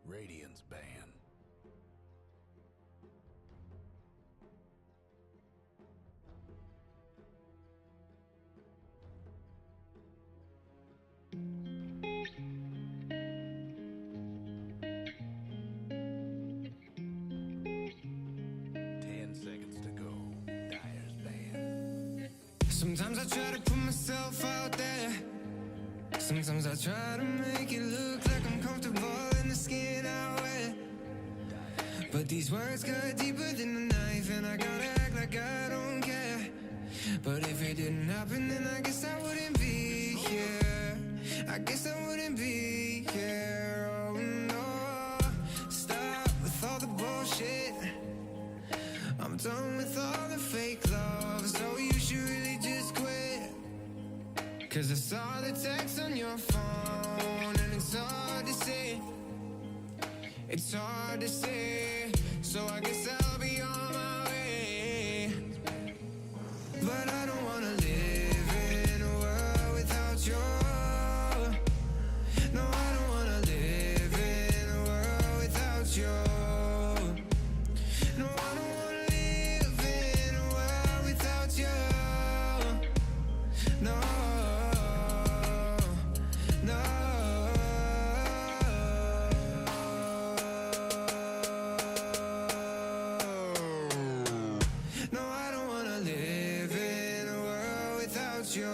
Radiance ban. Sometimes I try to put myself out there. Sometimes I try to make it look like I'm comfortable in the skin I wear. But these words cut deeper than a knife, and I gotta act like I don't care. But if it didn't happen, then I guess I wouldn't be here. I guess I wouldn't be here. Oh no, stop with all the bullshit. I'm done with all the fake love, so you should really just quit. Cause I saw the text on your phone, and it's hard to say. It's hard to say, so I guess I'll be on my way. But I don't wanna live in a world without you. No, I don't wanna live in a world without you. No, I don't wanna live in a world without you. No, no. No, I don't wanna live in a world without you.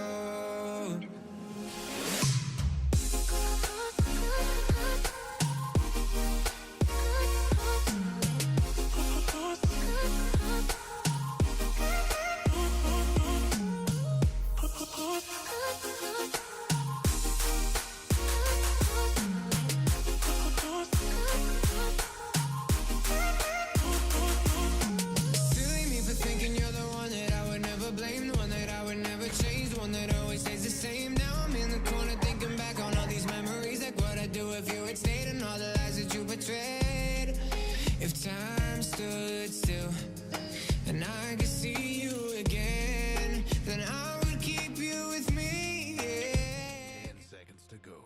Silly me for thinking you're the one that I would never blame, the one that I would never change, the one that always stays the same. Now I'm in the corner thinking back on all these memories, like what I'd do if you had stayed, and all the lies that you betrayed. If time stood still and I could see you again, then I would keep you with me, yeah. 10 seconds to go.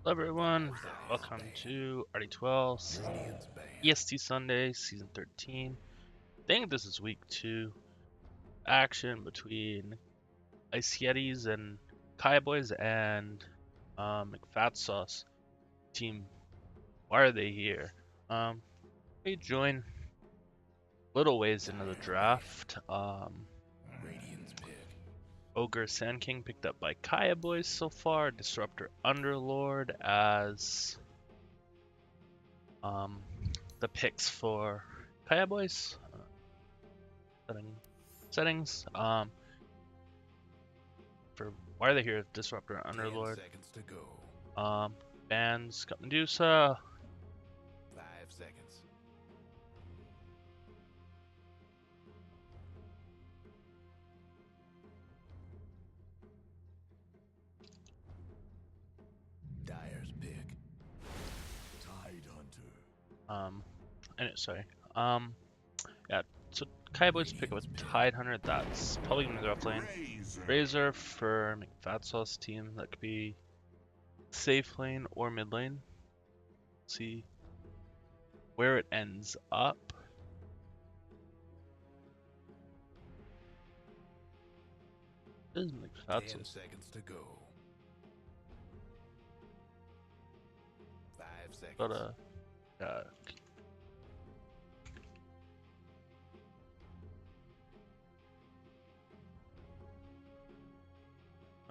Hello everyone, welcome to RD2L Radiance ban. EST Sunday Season 13. I think this is week 2. Action between Ice Yetis and Kaya Boys and McFat Sauce team. Why are they here? They join little ways into the draft. Radiance pick. Ogre Sand King picked up by Kaya Boys so far. Disruptor Underlord as the picks for Kaya Boys. Settings. For why are they here? Disruptor 10 Underlord. seconds to go. Bans got Medusa. 5 seconds. Sorry. Yeah. So Kaiboys pick up a Tide Hunter. That's probably gonna be the rough lane. Razor for McFatsauce team. That could be safe lane or mid lane. See where it ends up. This is 10 McFatsauce. seconds to go. 5 seconds. But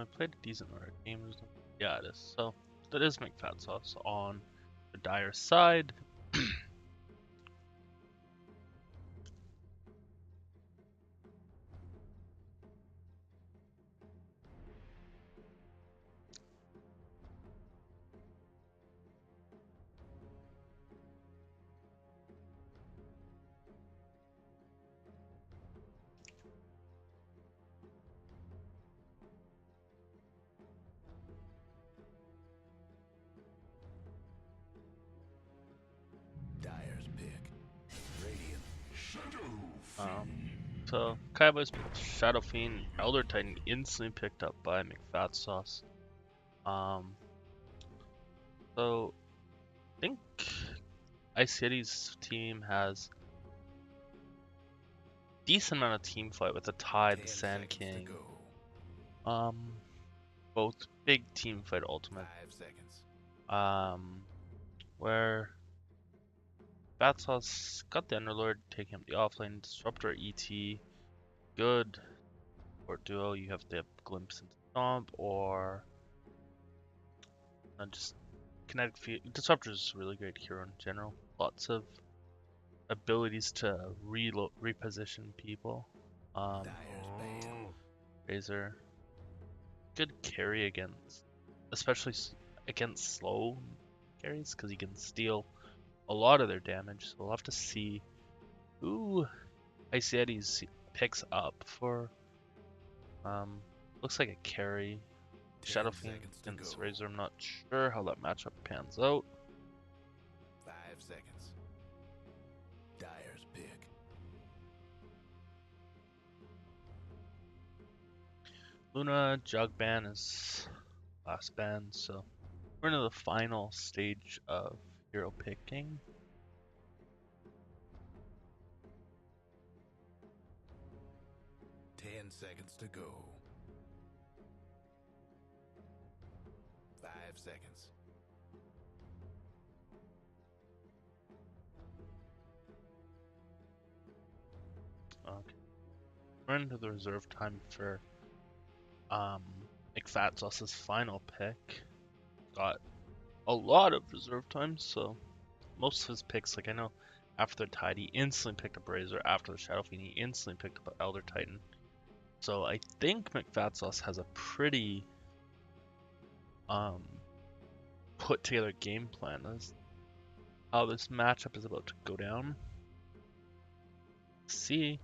I played a decent number of games. Yeah, it is. So that is McFatsauce on the dire side. Dyer's pick. Radiant. So Kaibo's Shadow Fiend, Elder Titan instantly picked up by McFatsauce. So I think Ice City's team has decent amount of team fight with the Tide, the 10 Sand seconds to King. go. Both big team fight ultimate. 5 seconds. Where Fatsauce got the Underlord, taking up the offlane, Disruptor ET, good. Or duo, you have to have Glimpse into Stomp, or just Kinetic Field. Disruptor is a really great hero in general. Lots of abilities to reposition people. Dyer's bane. Razor, good carry against, especially against slow carries, because he can steal a lot of their damage. So we'll have to see who Icy Eddies picks up for. Looks like a carry. 10 Shadow Fiend seconds to against go. Razor. I'm not sure how that matchup pans out. 5 seconds. Dyer's pick. Luna Jug Ban is last ban, so we're into the final stage of hero picking. Seconds to go. 5 seconds. Okay. We're into the reserve time for McFatsauce's final pick. Got a lot of reserve time, so most of his picks, like I know after the Tide, he instantly picked up Razor. After the Shadow Fiend, he instantly picked up Elder Titan. So I think McFatsauce has a pretty put together game plan as how this matchup is about to go down. See.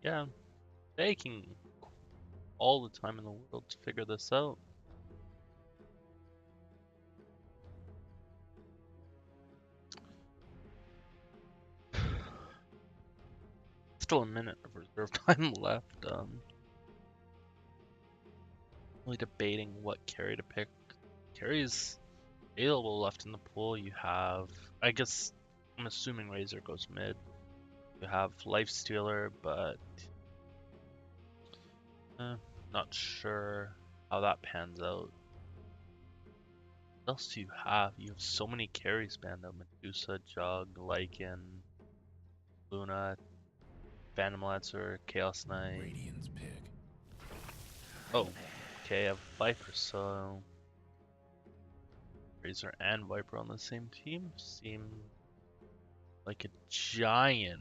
Yeah, taking all the time in the world to figure this out. Still a minute of reserve time left. Really debating what carry to pick. Carries available left in the pool. You have, I guess, I'm assuming Razor goes mid. You have Lifestealer, but not sure how that pans out. What else do you have? You have so many carries banned out. Medusa, Jug, Lycan, Luna, Phantom Lancer, Chaos Knight. Radiant's pick. Oh, okay, I have Viper, so Razor and Viper on the same team seem like a giant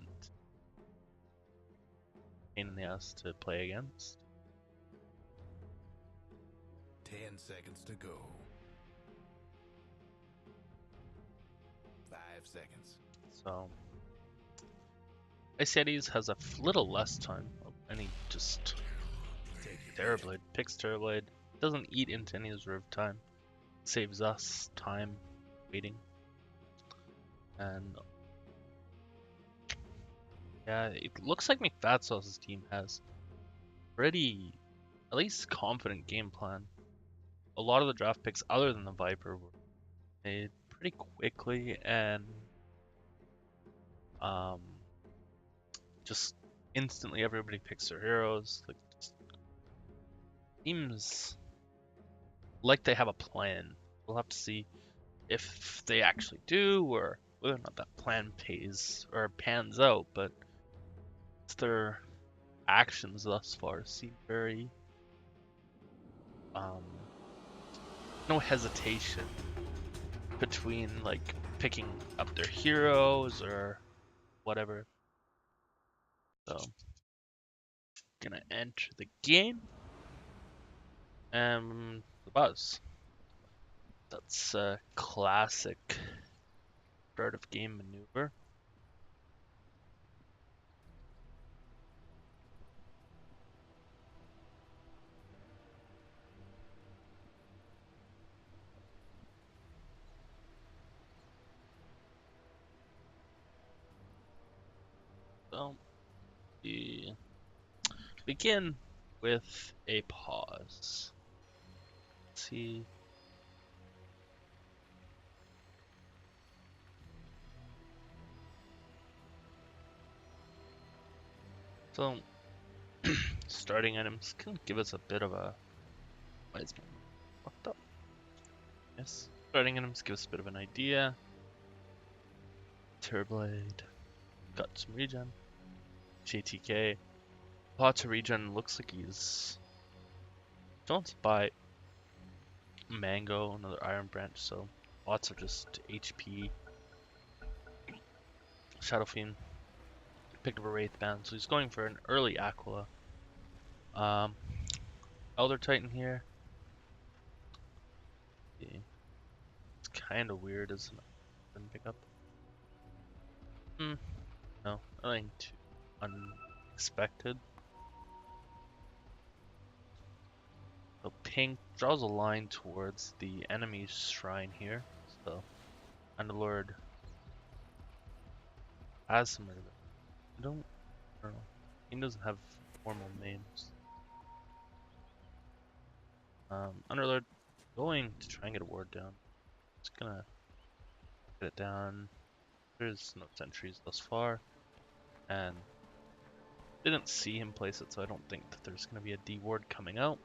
pain in the ass to play against. 10 seconds to go. seconds. So Ice has a little less time, and he just Terrorblade, picks Terrorblade, doesn't eat into any reserve time, saves us time waiting, and yeah, it looks like McFatsauce's team has pretty, at least confident game plan. A lot of the draft picks, other than the Viper, were made pretty quickly, and just instantly everybody picks their heroes. Like, seems like they have a plan. We'll have to see if they actually do, or whether or not that plan pans out. But their actions thus far seem very no hesitation between like picking up their heroes or whatever. So gonna enter the game. The Buzz. That's a classic start of game maneuver. So we begin with a pause. Let's see. So starting items can give us a bit of a why is my fucked up? Yes. Starting items give us a bit of an idea. Terrorblade. Got some regen. JTK. Lots of regen. Looks like he's don't buy Mango, another Iron Branch, so lots of just HP. Shadow Fiend picked up a Wraith Band, so he's going for an early Aquila. Elder Titan here. Yeah. It's kind of weird, isn't it? Didn't pick up. No, nothing too unexpected. So Pink draws a line towards the enemy's shrine here. So Underlord has some of it. I don't know. He doesn't have formal names. Underlord going to try and get a ward down. It's gonna get it down. There's no sentries thus far, and didn't see him place it, so I don't think that there's gonna be a D ward coming out.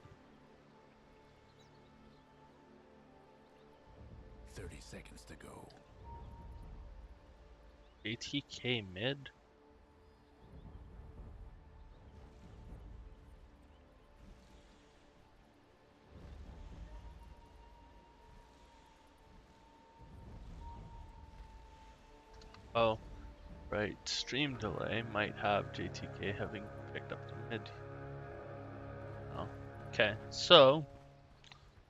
30 seconds to go. ATK mid. Oh, right. Stream delay might have JTK having picked up the mid. Oh, okay. So,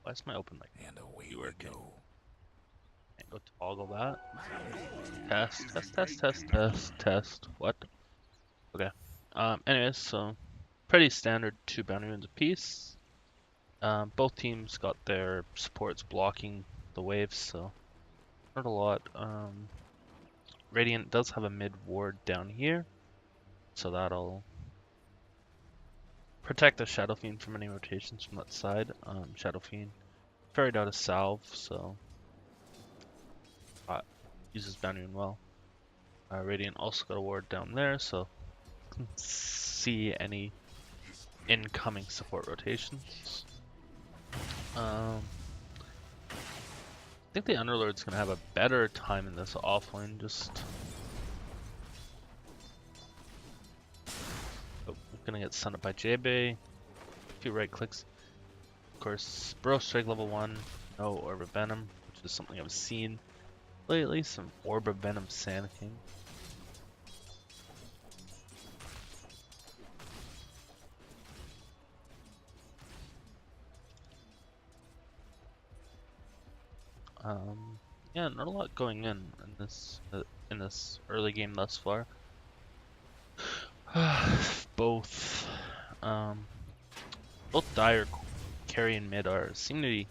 why is my open mic And away you we working? go. Can't go toggle that. Test. What? Okay. Anyways, so pretty standard 2 bounty runes apiece. Both teams got their supports blocking the waves, so not a lot. Radiant does have a mid ward down here, so that'll protect the Shadow Fiend from any rotations from that side. Shadow Fiend ferried out a salve, so uses bounty rune well. Radiant also got a ward down there, so can see any incoming support rotations. I think the Underlord's gonna have a better time in this offlane. Just gonna get sunned up by JB. A few right clicks. Of course, Bro Strike level 1. No Orb of Venom, which is something I've seen lately. Some Orb of Venom Sandking. Yeah, not a lot going in this early game thus far. Both um, both Dire carry and mid are seem to be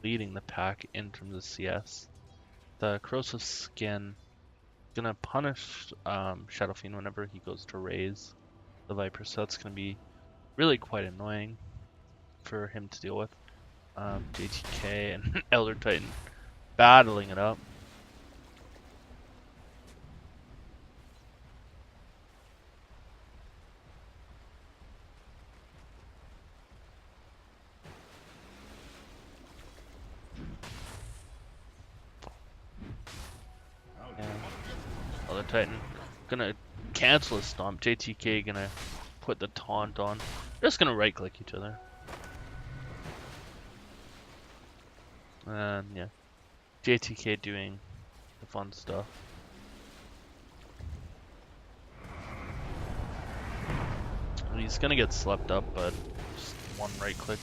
leading the pack in terms of CS. The corrosive skin gonna punish Shadow Fiend whenever he goes to raise the Viper, so that's gonna be really quite annoying for him to deal with. JTK and Elder Titan battling it up. Yeah. Elder Titan gonna cancel his stomp. JTK gonna put the taunt on. They're just gonna right click each other. And yeah, JTK doing the fun stuff. He's gonna get slept up, but just one right click.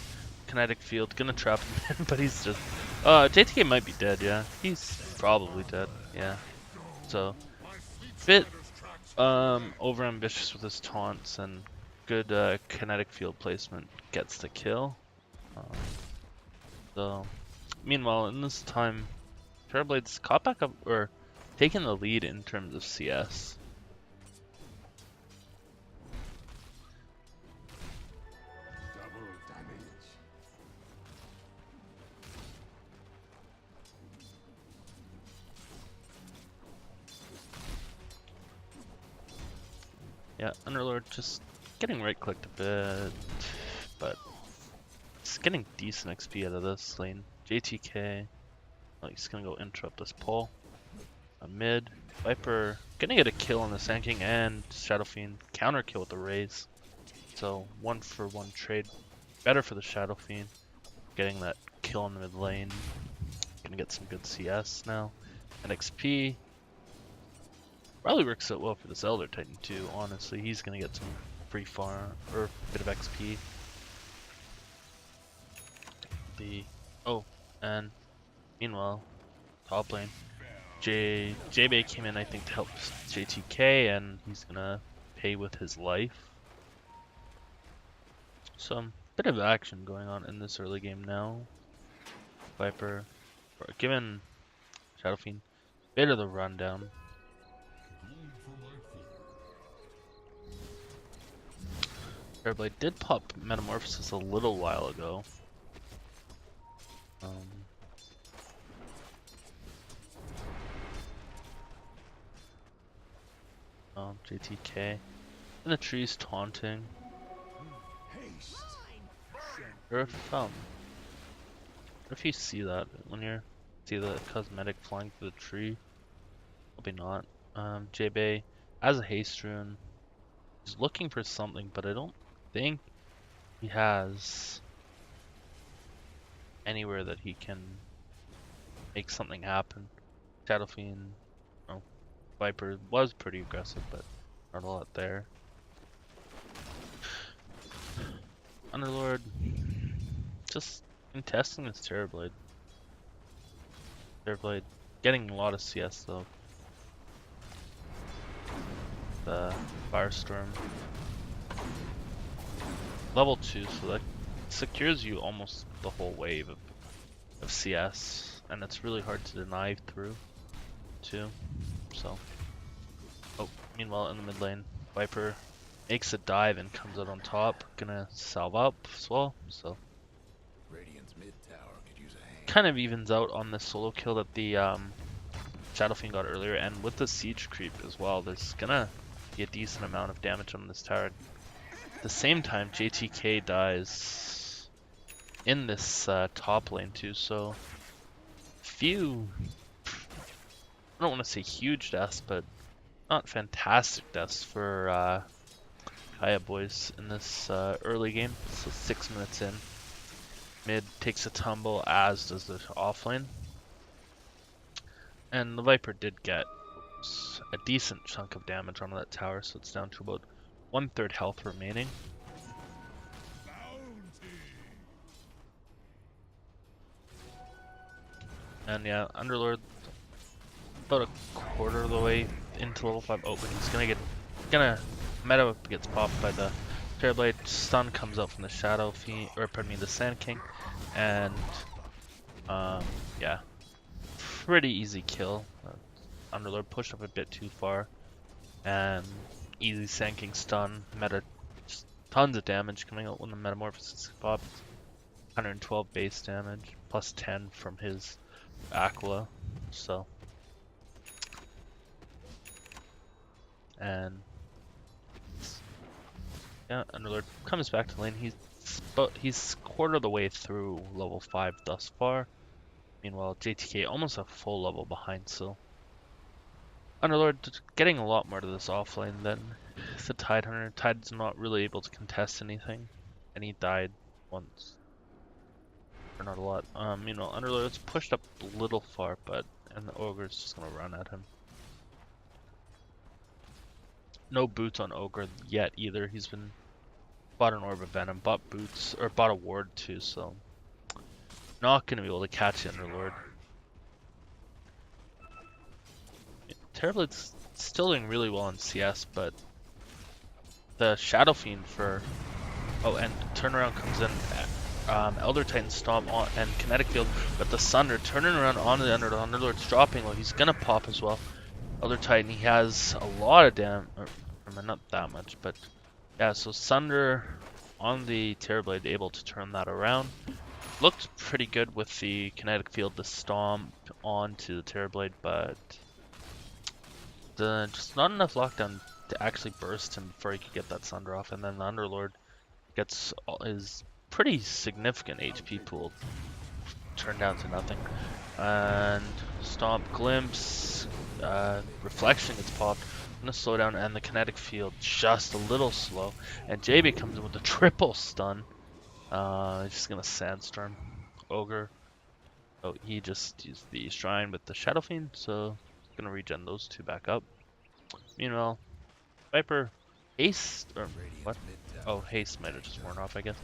Kinetic field, gonna trap him in, but he's just... JTK might be dead, yeah. He's probably dead, yeah. So, bit over ambitious with his taunts, and good kinetic field placement gets the kill. So, meanwhile, in this time, Terrorblade's caught back up, or taking the lead in terms of CS. Yeah, Underlord just getting right clicked a bit, but it's getting decent XP out of this lane. JTK, oh, he's gonna go interrupt this pull. A mid, Viper gonna get a kill on the Sand King, and Shadow Fiend counter kill with the raise. So 1-for-1 trade, better for the Shadow Fiend, getting that kill in the mid lane. Gonna get some good CS now, and XP. Probably works out well for this Elder Titan too, honestly. He's gonna get some free farm, or a bit of XP. And meanwhile, top lane, JBay came in, I think, to help JTK, and he's gonna pay with his life. Some bit of action going on in this early game now. Viper, given Shadow Fiend a bit of the rundown. Terrorblade did pop Metamorphosis a little while ago. JTK. And the trees taunting. If you see that when you see the cosmetic flying through the tree, probably not. JBay as a haste rune. He's looking for something, but I don't think he has anywhere that he can make something happen. Shadow Fiend, Viper was pretty aggressive, but not a lot there. Underlord just contesting this Terrorblade. Terrorblade getting a lot of CS though. The Firestorm. Level 2, so that secures you almost the whole wave of CS, and it's really hard to deny through too. So, meanwhile in the mid lane, Viper makes a dive and comes out on top, gonna salve up as well. So, Radiant's mid tower could use a hand. kind of evens out on the solo kill that the Shadow Fiend got earlier, and with the siege creep as well, there's gonna be a decent amount of damage on this tower. At the same time, JTK dies in this top lane too, so few, I don't want to say huge deaths, but not fantastic deaths for Kaya boys in this early game. So 6 minutes in, mid takes a tumble, as does the offlane, and the Viper did get a decent chunk of damage on that tower, so it's down to about 1/3 health remaining. And yeah, Underlord about a quarter of the way into level 5 open. He's gonna meta gets popped by the Terrorblade. Stun comes out from the Shadow Fiend, or pardon me, the Sand King, and yeah, pretty easy kill. Underlord pushed up a bit too far, and easy Sand King stun. Meta, just tons of damage coming out when the Metamorphosis popped. 112 base damage, plus 10 from his Aqua, so. And yeah, Underlord comes back to lane. He's quarter of the way through level 5 thus far. Meanwhile, JTK almost a full level behind, so Underlord getting a lot more to this offlane than the Tide Hunter. Tide's not really able to contest anything, and he died once. Or not a lot. Meanwhile, Underlord's pushed up a little far, and the Ogre's just gonna run at him. No boots on Ogre yet either. He's bought an Orb of Venom, bought boots, or bought a ward too, so not gonna be able to catch the Underlord. Terrorblade's still doing really well in CS, but the Shadow Fiend for and turnaround comes in. Elder Titan Stomp on and Kinetic Field, but the Sunder turning around on the Underlord's dropping low. He's gonna pop as well. Elder Titan, he has a lot of damage, not that much, but yeah. So Sunder on the Terrorblade able to turn that around. Looked pretty good with the Kinetic Field, the Stomp onto the Terrorblade, but just not enough lockdown to actually burst him before he could get that Sunder off, and then the Underlord gets his pretty significant HP pool turned down to nothing. And Stomp, Glimpse, Reflection gets popped. Gonna slow down, and the Kinetic Field just a little slow. And JB comes in with a triple stun. He's just gonna Sandstorm Ogre. Oh, he just used the Shrine with the Shadow Fiend, so gonna regen those two back up. Meanwhile, Viper, Haste, or what? Oh, Haste might have just worn off, I guess.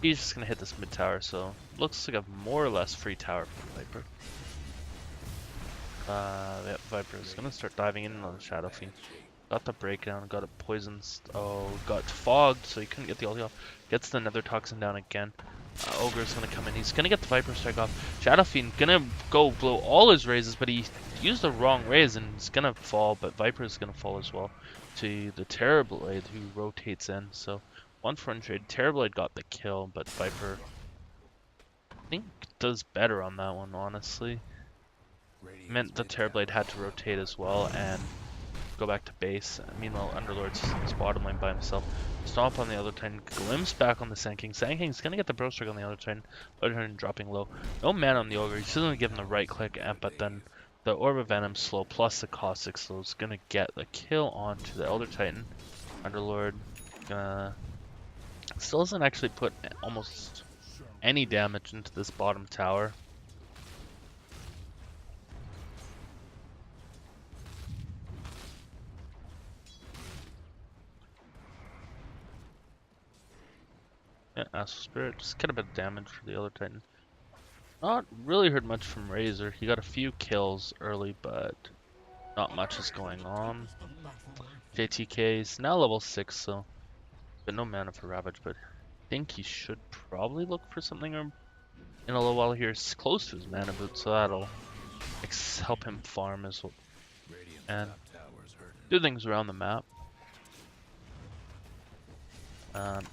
He's just gonna hit this mid tower, so looks like a more or less free tower for Viper. Yeah, Viper is gonna start diving in on the Shadow Fiend. Got the breakdown, got it poisoned. Oh, got fogged, so he couldn't get the ulti off. Gets the Nether Toxin down again. Ogre's gonna come in. He's gonna get the Viper Strike off. Shadow Fiend gonna go blow all his raises, but he used the wrong raise and he's gonna fall. But Viper's gonna fall as well to the Terrorblade, who rotates in. So 1-for-1 trade. Terrorblade got the kill, but Viper, I think, does better on that one, honestly. Meant the Terrorblade had to rotate as well and go back to base. Meanwhile, Underlord's his bottom lane by himself. Stomp on the other Titan, Glimpse back on the Sand King. Sand King's gonna get the Bro Strike on the other Titan. Other Titan dropping low. No mana on the Ogre. He's still gonna give him the right click, but then the Orb of Venom slow plus the Caustic slow is gonna get the kill onto the Elder Titan. Underlord still doesn't actually put almost any damage into this bottom tower. Yeah, Astral Spirit, just get a bit of damage for the other Titan. Not really heard much from Razor. He got a few kills early, but not much is going on. JTK is now level 6, so but no mana for Ravage, but I think he should probably look for something in a little while here. It's close to his mana boot, so that'll help him farm as well and do things around the map.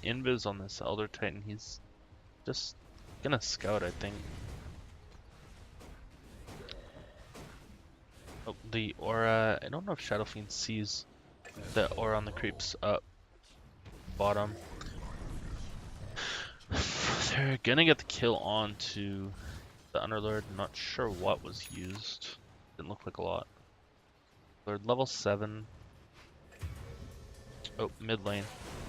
Invis on this Elder Titan, he's just gonna scout, I think. Oh, the aura, I don't know if Shadow Fiend sees the aura on the creeps up bottom. They're gonna get the kill onto the Underlord. Not sure what was used. Didn't look like a lot. Lord level 7. Oh, mid lane.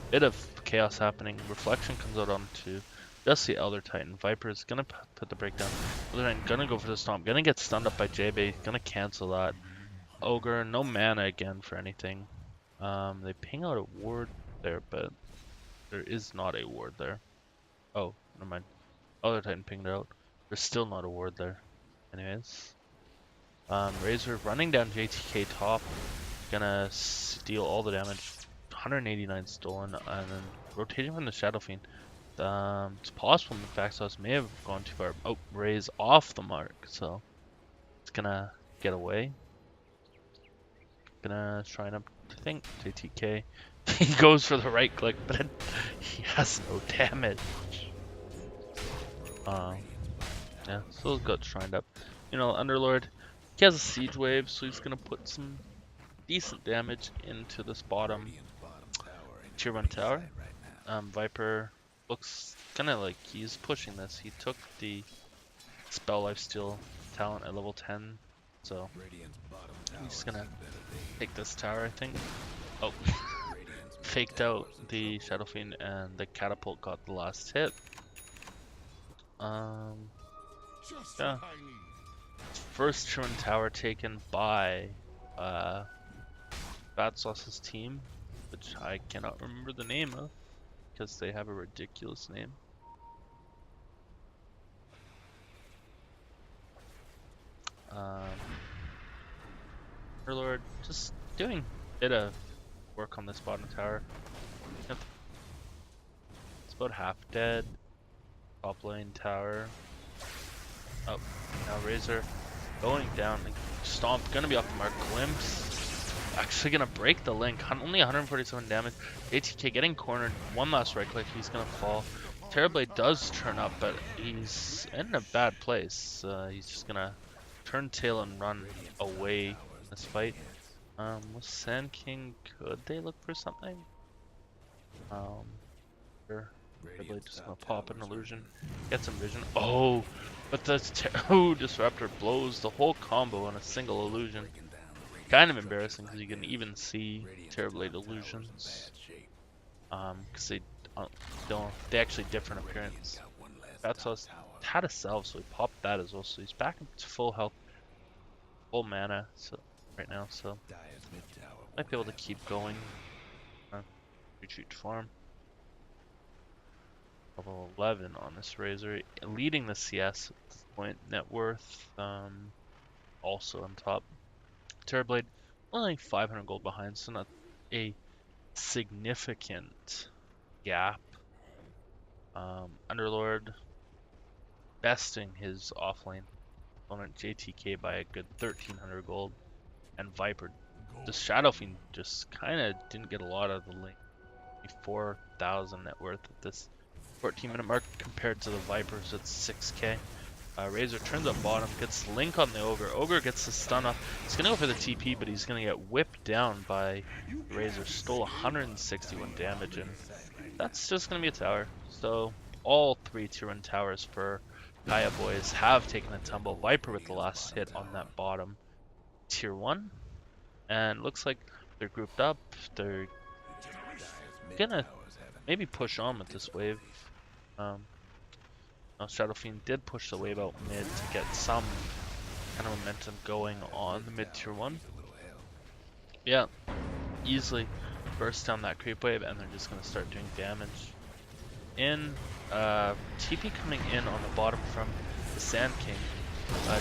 Bit of chaos happening. Reflection comes out onto just the Elder Titan. Viper's gonna put the breakdown. Elder Titan gonna go for the stomp. Gonna get stunned up by JB. Gonna cancel that. Ogre, no mana again for anything. They ping out a ward there, but there is not a ward there. Oh, never mind. Elder Titan pinged out. There's still not a ward there. Anyways. Razor running down JTK top, gonna steal all the damage. 189 stolen, and then rotating from the Shadow Fiend. It's possible Mephaxos may have gone too far. Oh, Ray's off the mark, so it's gonna get away. Gonna try and I think JTK. He goes for the right click, but he has no damage. Yeah, still got shrined up. You know, Underlord, he has a siege wave, so he's gonna put some decent damage into this bottom tier 1 tower. Viper looks kind of like he's pushing this. He took the spell lifesteal talent at level 10, so he's gonna take this tower, I think. Oh, faked out the Shadow Fiend, and the catapult got the last hit. Yeah. First tier 1 tower taken by Bad Sauce's team, which I cannot remember the name of because they have a ridiculous name. Lord, just doing a bit of work on this bottom tower. It's about half dead. Top lane tower. Oh, now Razor going down. Stomp, gonna be off the mark. Glimpse. Actually gonna break the link. Only 147 damage. ATK getting cornered. One last right click. He's gonna fall. Terrorblade does turn up, but he's in a bad place. He's just gonna turn tail and run away in this fight. Was Sand King, could they look for something? Sure. Terrorblade just gonna pop an illusion. Get some vision. Oh! But the Disruptor blows the whole combo on a single illusion. Kind of embarrassing because you can even see Terrorblade illusions. Because they actually differ in appearance. That's us had a salve, so he popped that as well. So he's back to full health, full mana. So right now, so might be able to keep going. Retreat farm. Level 11 on this Razor, leading the CS at this point. Net worth, also on top. Terrorblade, only 500 gold behind, so not a significant gap. Underlord besting his offlane opponent JTK by a good 1300 gold, and Viper, the Shadow Fiend, just kind of didn't get a lot of the link. 4,000 net worth at this 14-minute mark compared to the Vipers at 6k. Razor turns up bottom, gets Link on the Ogre. Ogre gets the stun off. He's gonna go for the TP, but he's gonna get whipped down by Razor. Stole 161 damage, and that's just gonna be a tower. So all 3 tier 1 towers for Kaya Boys have taken a tumble. Viper with the last hit on that bottom tier 1, and looks like they're grouped up. They're gonna maybe push on with this wave. Shadow Fiend did push the wave out mid to get some kind of momentum going on the mid tier 1. Yeah, easily burst down that creep wave, and they're just gonna start doing damage. TP coming in on the bottom from the Sand King.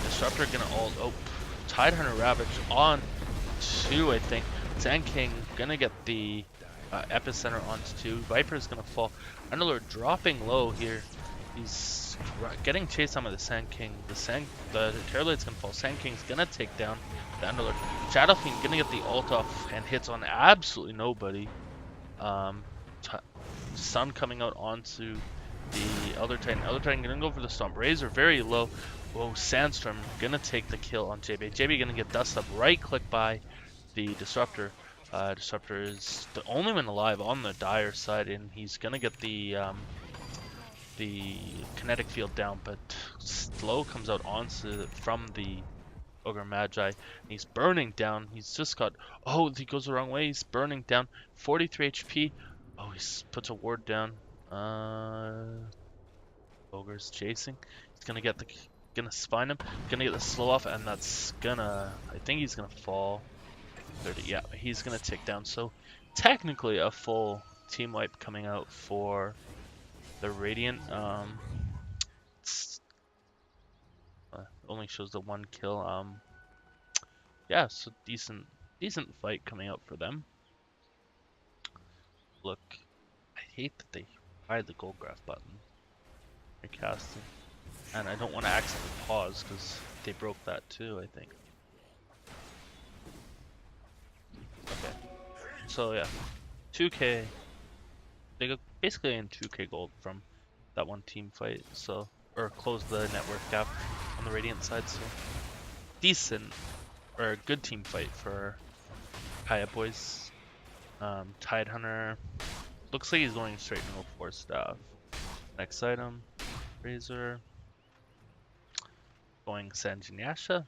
Disruptor gonna ult. Oh, Tidehunter Ravage on 2, I think. Sand King gonna get the epicenter onto 2. Viper's gonna fall. Underlord dropping low here. He's getting chased on by the Sand King. The Terrorblade's gonna fall. Sand King's gonna take down the Underlord. Shadow Fiend gonna get the ult off and hits on absolutely nobody. Sun coming out onto the Elder Titan. Elder Titan gonna go for the Stomp. Razor very low. Whoa, Sandstorm gonna take the kill on JB. JB gonna get dust up. Right click by the Disruptor. Disruptor is the only one alive on the Dire side, and he's gonna get the kinetic field down, but Slow comes out from the Ogre Magi, and he's burning down. He's just got, oh, he goes the wrong way. He's burning down. 43 HP. Oh, he puts a ward down. Ogre's chasing. He's gonna spine him. Gonna get the slow off, and that's gonna, I think he's gonna fall. 30, yeah, he's gonna tick down. So technically a full team wipe coming out for the Radiant. Only shows the 1 kill. yeah, so decent fight coming up for them. Look, I hate that they hide the gold graph button. They're casting. And I don't want to accidentally pause because they broke that too, I think. Okay. So yeah, 2k. They got basically in 2k gold from that one team fight, so or close the net worth gap on the Radiant side, so decent or good team fight for Kaya boys. Tide Hunter looks like he's going straight into a 4 staff. Next item, Razor. Going Sanjin Yasha.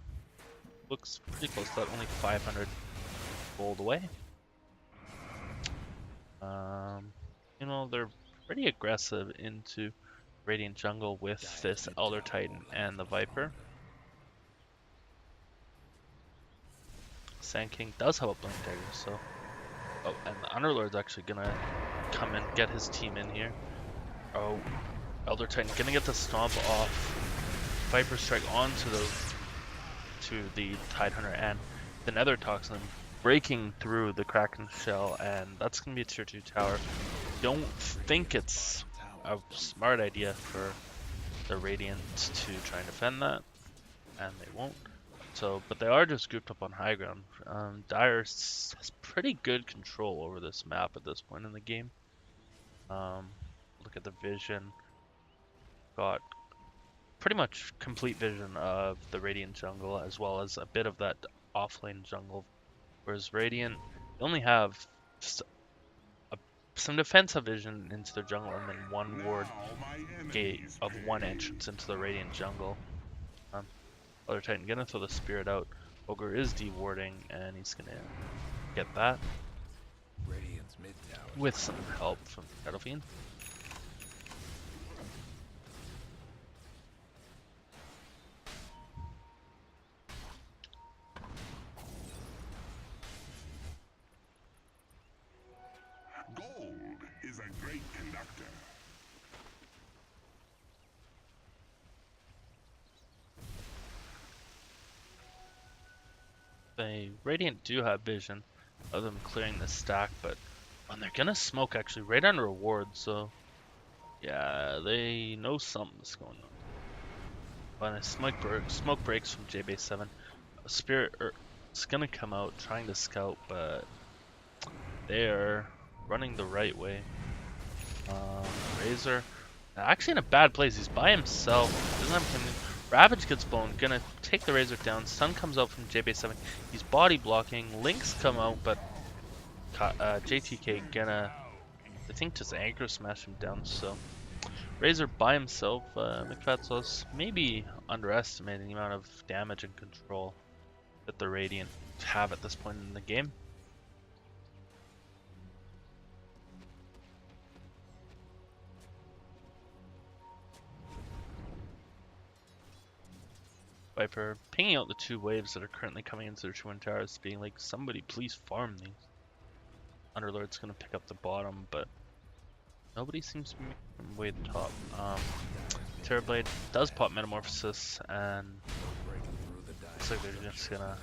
Looks pretty close to that, only 500 gold away. You know, they're pretty aggressive into Radiant Jungle with this Elder Titan and the Viper. Sand King does have a Blink Dagger, so... Oh, and the Underlord's actually gonna come and get his team in here. Oh, Elder Titan gonna get the stomp off. Viper Strike onto the Tide Hunter and the Nether Toxin breaking through the Kraken shell, and that's gonna be a tier 2 tower. Don't think it's a smart idea for the Radiant to try and defend that, and they won't. So, but they are just grouped up on high ground. Dire has pretty good control over this map at this point in the game. Look at the vision. Got pretty much complete vision of the Radiant jungle as well as a bit of that offlane jungle. Whereas Radiant, they only have some defensive vision into their jungle and then one ward gate of one entrance into the Radiant jungle. Other Titan gonna throw the spirit out. Ogre is dewarding and he's gonna get that with some help from Shadow Fiend. Gold is a great conductor. The Radiant do have vision of them clearing the stack, but they're gonna smoke actually right under a ward, so yeah, they know something's going on. When a smoke breaks from JB7, a spirit is gonna come out trying to scout, but they are running the right way. Razor actually in a bad place. He's by himself. Doesn't have him. Ravage gets blown, gonna take the Razor down. Sun comes out from JB7. He's body blocking. Links come out, but JTK gonna, I think, just aggro smash him down. So Razor by himself. McFatsos maybe underestimating the amount of damage and control that the Radiant have at this point in the game. Viper pinging out the 2 waves that are currently coming into their Twin Towers, being like, somebody please farm these. Underlord's gonna pick up the bottom, but nobody seems to be making way to the top. Terrorblade does pop Metamorphosis, and looks like they're just gonna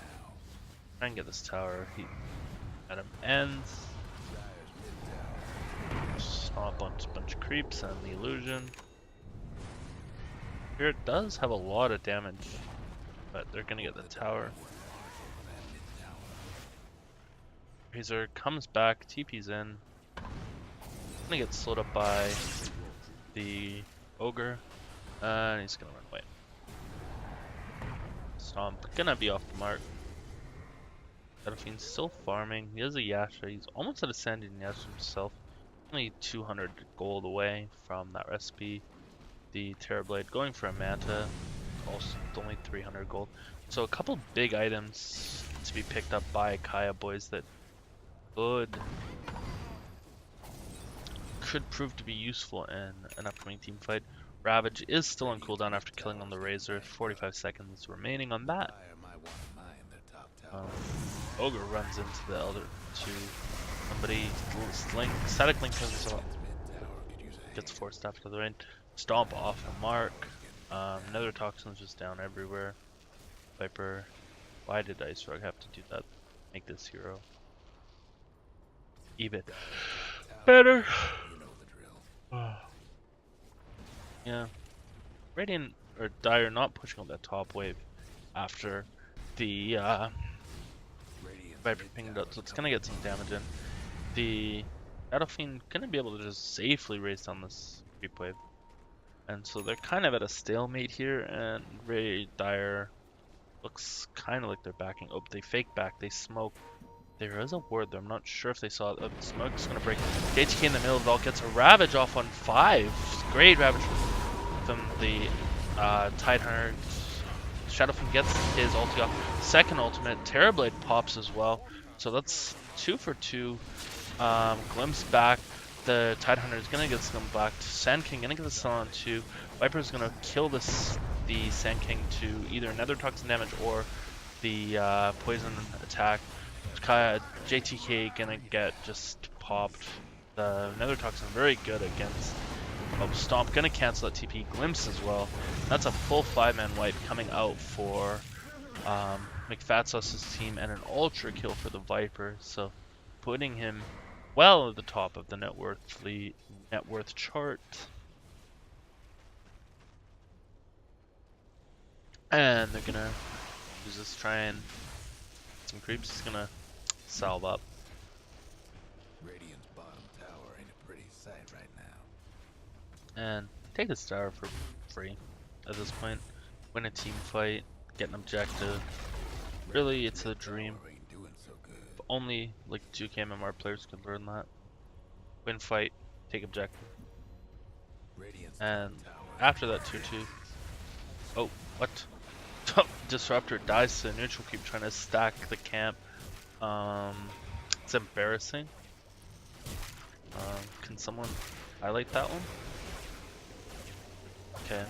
try and get this tower. He at him ends. Stomp on a bunch of creeps and the illusion. Spirit does have a lot of damage, but they're gonna get the tower. Razor comes back, TP's in. Gonna get slowed up by the Ogre, and he's gonna run away. Stomp gonna be off the mark. Shadowfiend's still farming. He has a Yasha. He's almost at a Sandian Yasha himself. Only 200 gold away from that recipe. The Terrorblade going for a Manta, also only 300 gold. So a couple big items to be picked up by Kaya boys that could prove to be useful in an upcoming team fight. Ravage is still on cooldown after killing on the Razor. 45 seconds remaining on that. Ogre runs into the Elder to somebody. Static Link comes up, gets forced after the rain. Stomp off a mark. Nether Toxin's just down everywhere. Viper Why did Ice Rug have to do that? Make this hero even better. You know the drill. Yeah. Radiant or Dire not pushing up that top wave after the Radiant's Viper mid pinged tower out, so it's gonna get some damage in. The Battle Fiend gonna be able to just safely race down this creep wave. And so they're kind of at a stalemate here, and Dire looks kind of like they're backing. Oh, they fake back, they smoke. There is a ward there, I'm not sure if they saw it. The smoke's gonna break. JTK in the middle of it all gets a Ravage off on 5. Great Ravage from the Tidehunter. Shadowfiend gets his ulti off. Second ultimate, Terrorblade pops as well. So that's 2 for 2. Glimpse back. The Tidehunter is gonna get scummed back. Sand King gonna get the stun on 2. Viper's gonna kill the Sand King to either Nether Toxin damage or the poison attack. JTK gonna get just popped. The Nether Toxin very good against. Oh, Stomp gonna cancel that TP. Glimpse as well. That's a full 5-man wipe coming out for McFatsauce's team, and an ultra kill for the Viper. So putting him well at the top of the net worth chart. And they're gonna use this, try and some creeps. He's gonna salve up. Radiant's bottom tower ain't a pretty sight right now. And take this tower for free at this point. Win a team fight, get an objective. Really, it's a dream. Tower ain't doing so good. But only like 2K MMR players can learn that. Win fight, take objective. Radiant's And top tower after that 2-2. Oh, what? Disruptor dies to the neutral creep trying to stack the camp. It's embarrassing. Can someone highlight that one? Okay.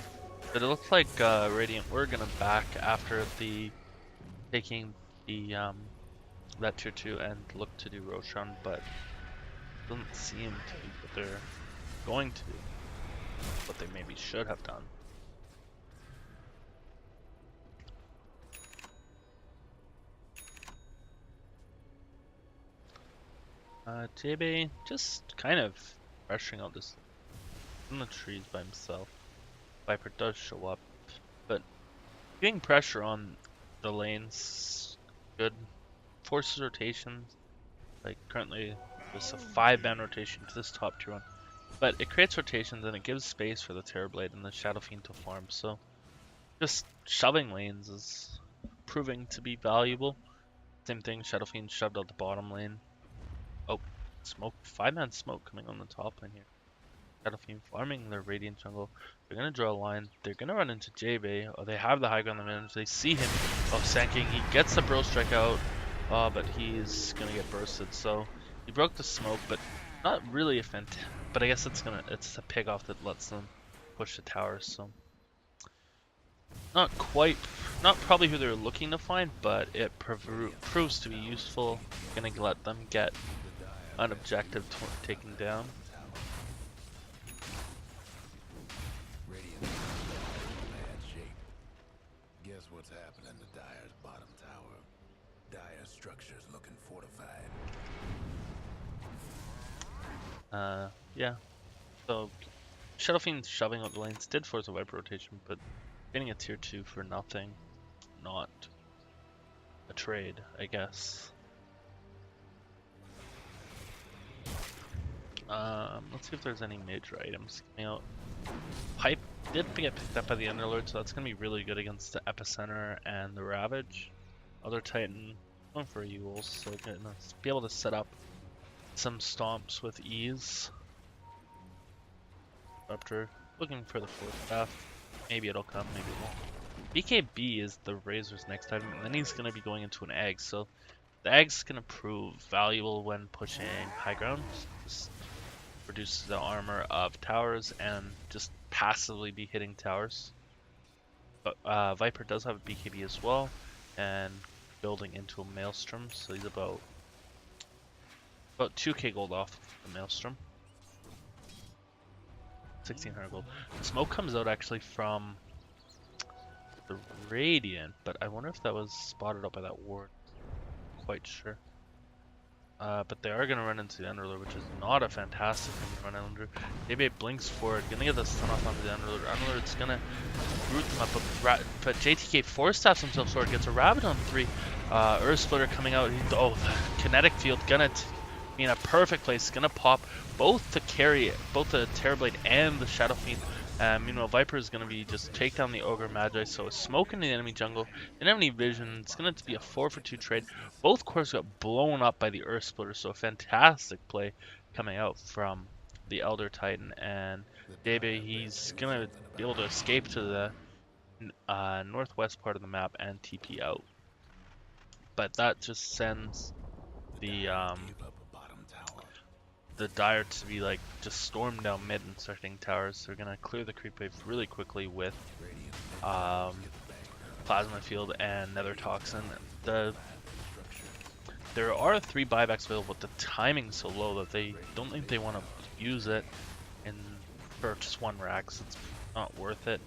But it looks like Radiant were gonna back after the taking the that tier 2 and look to do Roshan, but it doesn't seem to be what they're going to do. What they maybe should have done. JB just kind of pressuring out this in the trees by himself. Viper does show up, but getting pressure on the lanes good. Forces rotations. Like currently there's a 5-man rotation to this top tier one. But it creates rotations and it gives space for the Terrorblade and the Shadow Fiend to farm, so just shoving lanes is proving to be valuable. Same thing, Shadow Fiend shoved out the bottom lane. Oh, smoke, 5-man smoke coming on the top lane here. Shadow Fiend farming their Radiant jungle. They're gonna draw a line. They're gonna run into J-Bay. Oh, they have the high ground advantage. They see him. Oh, Sand King. He gets the Bro Strike out. But he's gonna get bursted. So he broke the smoke, but not really a but I guess it's a pick off that lets them push the towers. So not probably who they're looking to find, but it proves to be useful. Gonna let them get an objective taken down. Radiant's in bad shape. Guess what's happening to Dire's bottom tower? Dire's structure's looking fortified. Yeah. So Shadow Fiend shoving out the lanes did force a Viper rotation, but getting a tier 2 for nothing, not a trade, I guess. Let's see if there's any major items coming out. Pipe did get picked up by the Underlord, so that's gonna be really good against the Epicenter and the Ravage. Other Titan going for Euls, so gonna be able to set up some stomps with ease. After looking for the 4th staff. Maybe it'll come, maybe it won't. BKB is the Razor's next item, and then he's going to be going into an egg, so the egg's going to prove valuable when pushing high ground. Just reduces the armor of towers and just passively be hitting towers. But Viper does have a BKB as well, and building into a Maelstrom, so he's about 2k gold off the Maelstrom. 1600 gold. Smoke comes out actually from the Radiant, but I wonder if that was spotted out by that ward. Quite sure. But they are going to run into the Underlord, which is not a fantastic thing to run under. Maybe blinks forward, going to get the stun off onto the Underlord. Underlord's going to root them up, but JTK force-staffs himself forward, gets a Rabbit on 3. Earth Splitter coming out. The kinetic field going to be in a perfect place. Going to pop both to carry both the Terrorblade and the Shadow Fiend. Meanwhile, Viper is going to be just take down the Ogre Magi, so a smoke in the enemy jungle. Didn't have any vision. It's going to be a 4-for-2 trade. Both cores got blown up by the Earth Splitter, so a fantastic play coming out from the Elder Titan. And Debe, he's going to be able to escape to the northwest part of the map and TP out. But that just sends the Dire to be like just storm down mid and starting towers. They're gonna clear the creep wave really quickly with Plasma Field and Nether Toxin. There are 3 buybacks available, but the timing's so low that they don't think they want to use it for just 1 rack, so it's not worth it.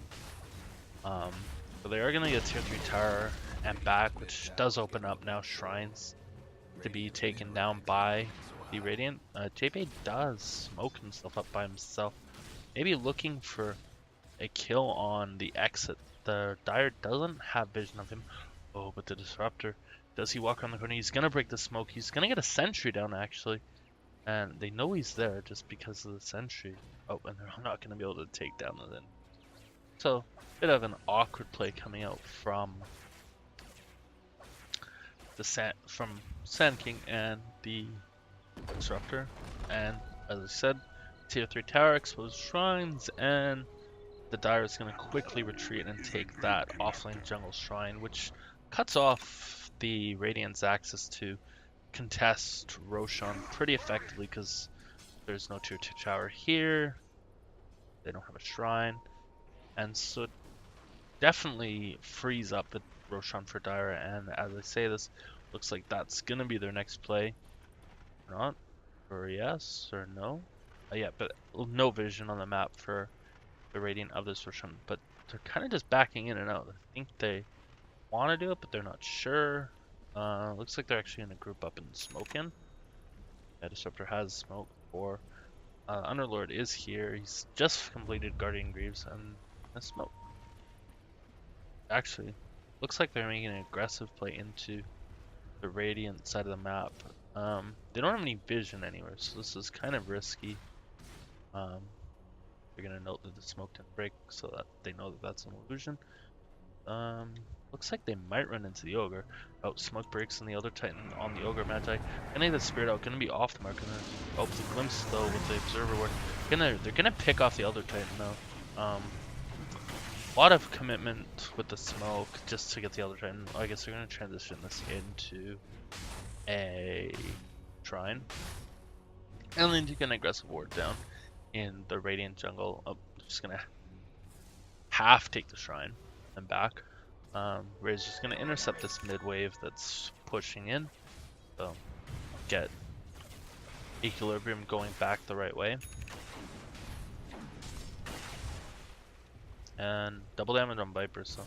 But they are gonna get tier 3 tower and back, which does open up now shrines to be taken down by the Radiant. JP does smoke himself up by himself. Maybe looking for a kill on the exit. The Dire doesn't have vision of him. Oh, but the Disruptor, does he walk around the corner? He's going to break the smoke. He's going to get a sentry down, actually. And they know he's there just because of the sentry. Oh, and they're not going to be able to take down the then. So, bit of an awkward play coming out from the Sand King and the Disruptor. And as I said, tier 3 tower, exposed shrines, and the Dire is going to quickly retreat and take that offlane jungle shrine, which cuts off the Radiant's access to contest Roshan pretty effectively because there's no tier 2 tower here. They don't have a shrine, and so it definitely frees up the Roshan for Dire. And as I say this, looks like that's going to be their next play. Not, or yes, or no. Yeah, but no vision on the map for the Radiant of this Roshan. But they're kind of just backing in and out. I think they want to do it, but they're not sure. Looks like they're actually going to group up and smoke in. Yeah, Disruptor has smoke for Underlord is here. He's just completed Guardian Greaves and a smoke. Actually, looks like they're making an aggressive play into the Radiant side of the map. They don't have any vision anywhere, so this is kind of risky. They're gonna note that the smoke didn't break, so that they know that that's an illusion. Looks like they might run into the Ogre. Oh, smoke breaks on the Elder Titan on the Ogre Magi. Gonna get the Spirit out, gonna be off the mark. Oh, the Glimpse though with the Observer Ward. They're gonna pick off the Elder Titan though. A lot of commitment with the smoke just to get the Elder Titan. I guess they're gonna transition this into a shrine, and then you can aggressive ward down in the Radiant jungle. Oh, just gonna half take the shrine and back. Ray's just gonna intercept this mid wave that's pushing in, so get Equilibrium going back the right way, and double damage on Viper. So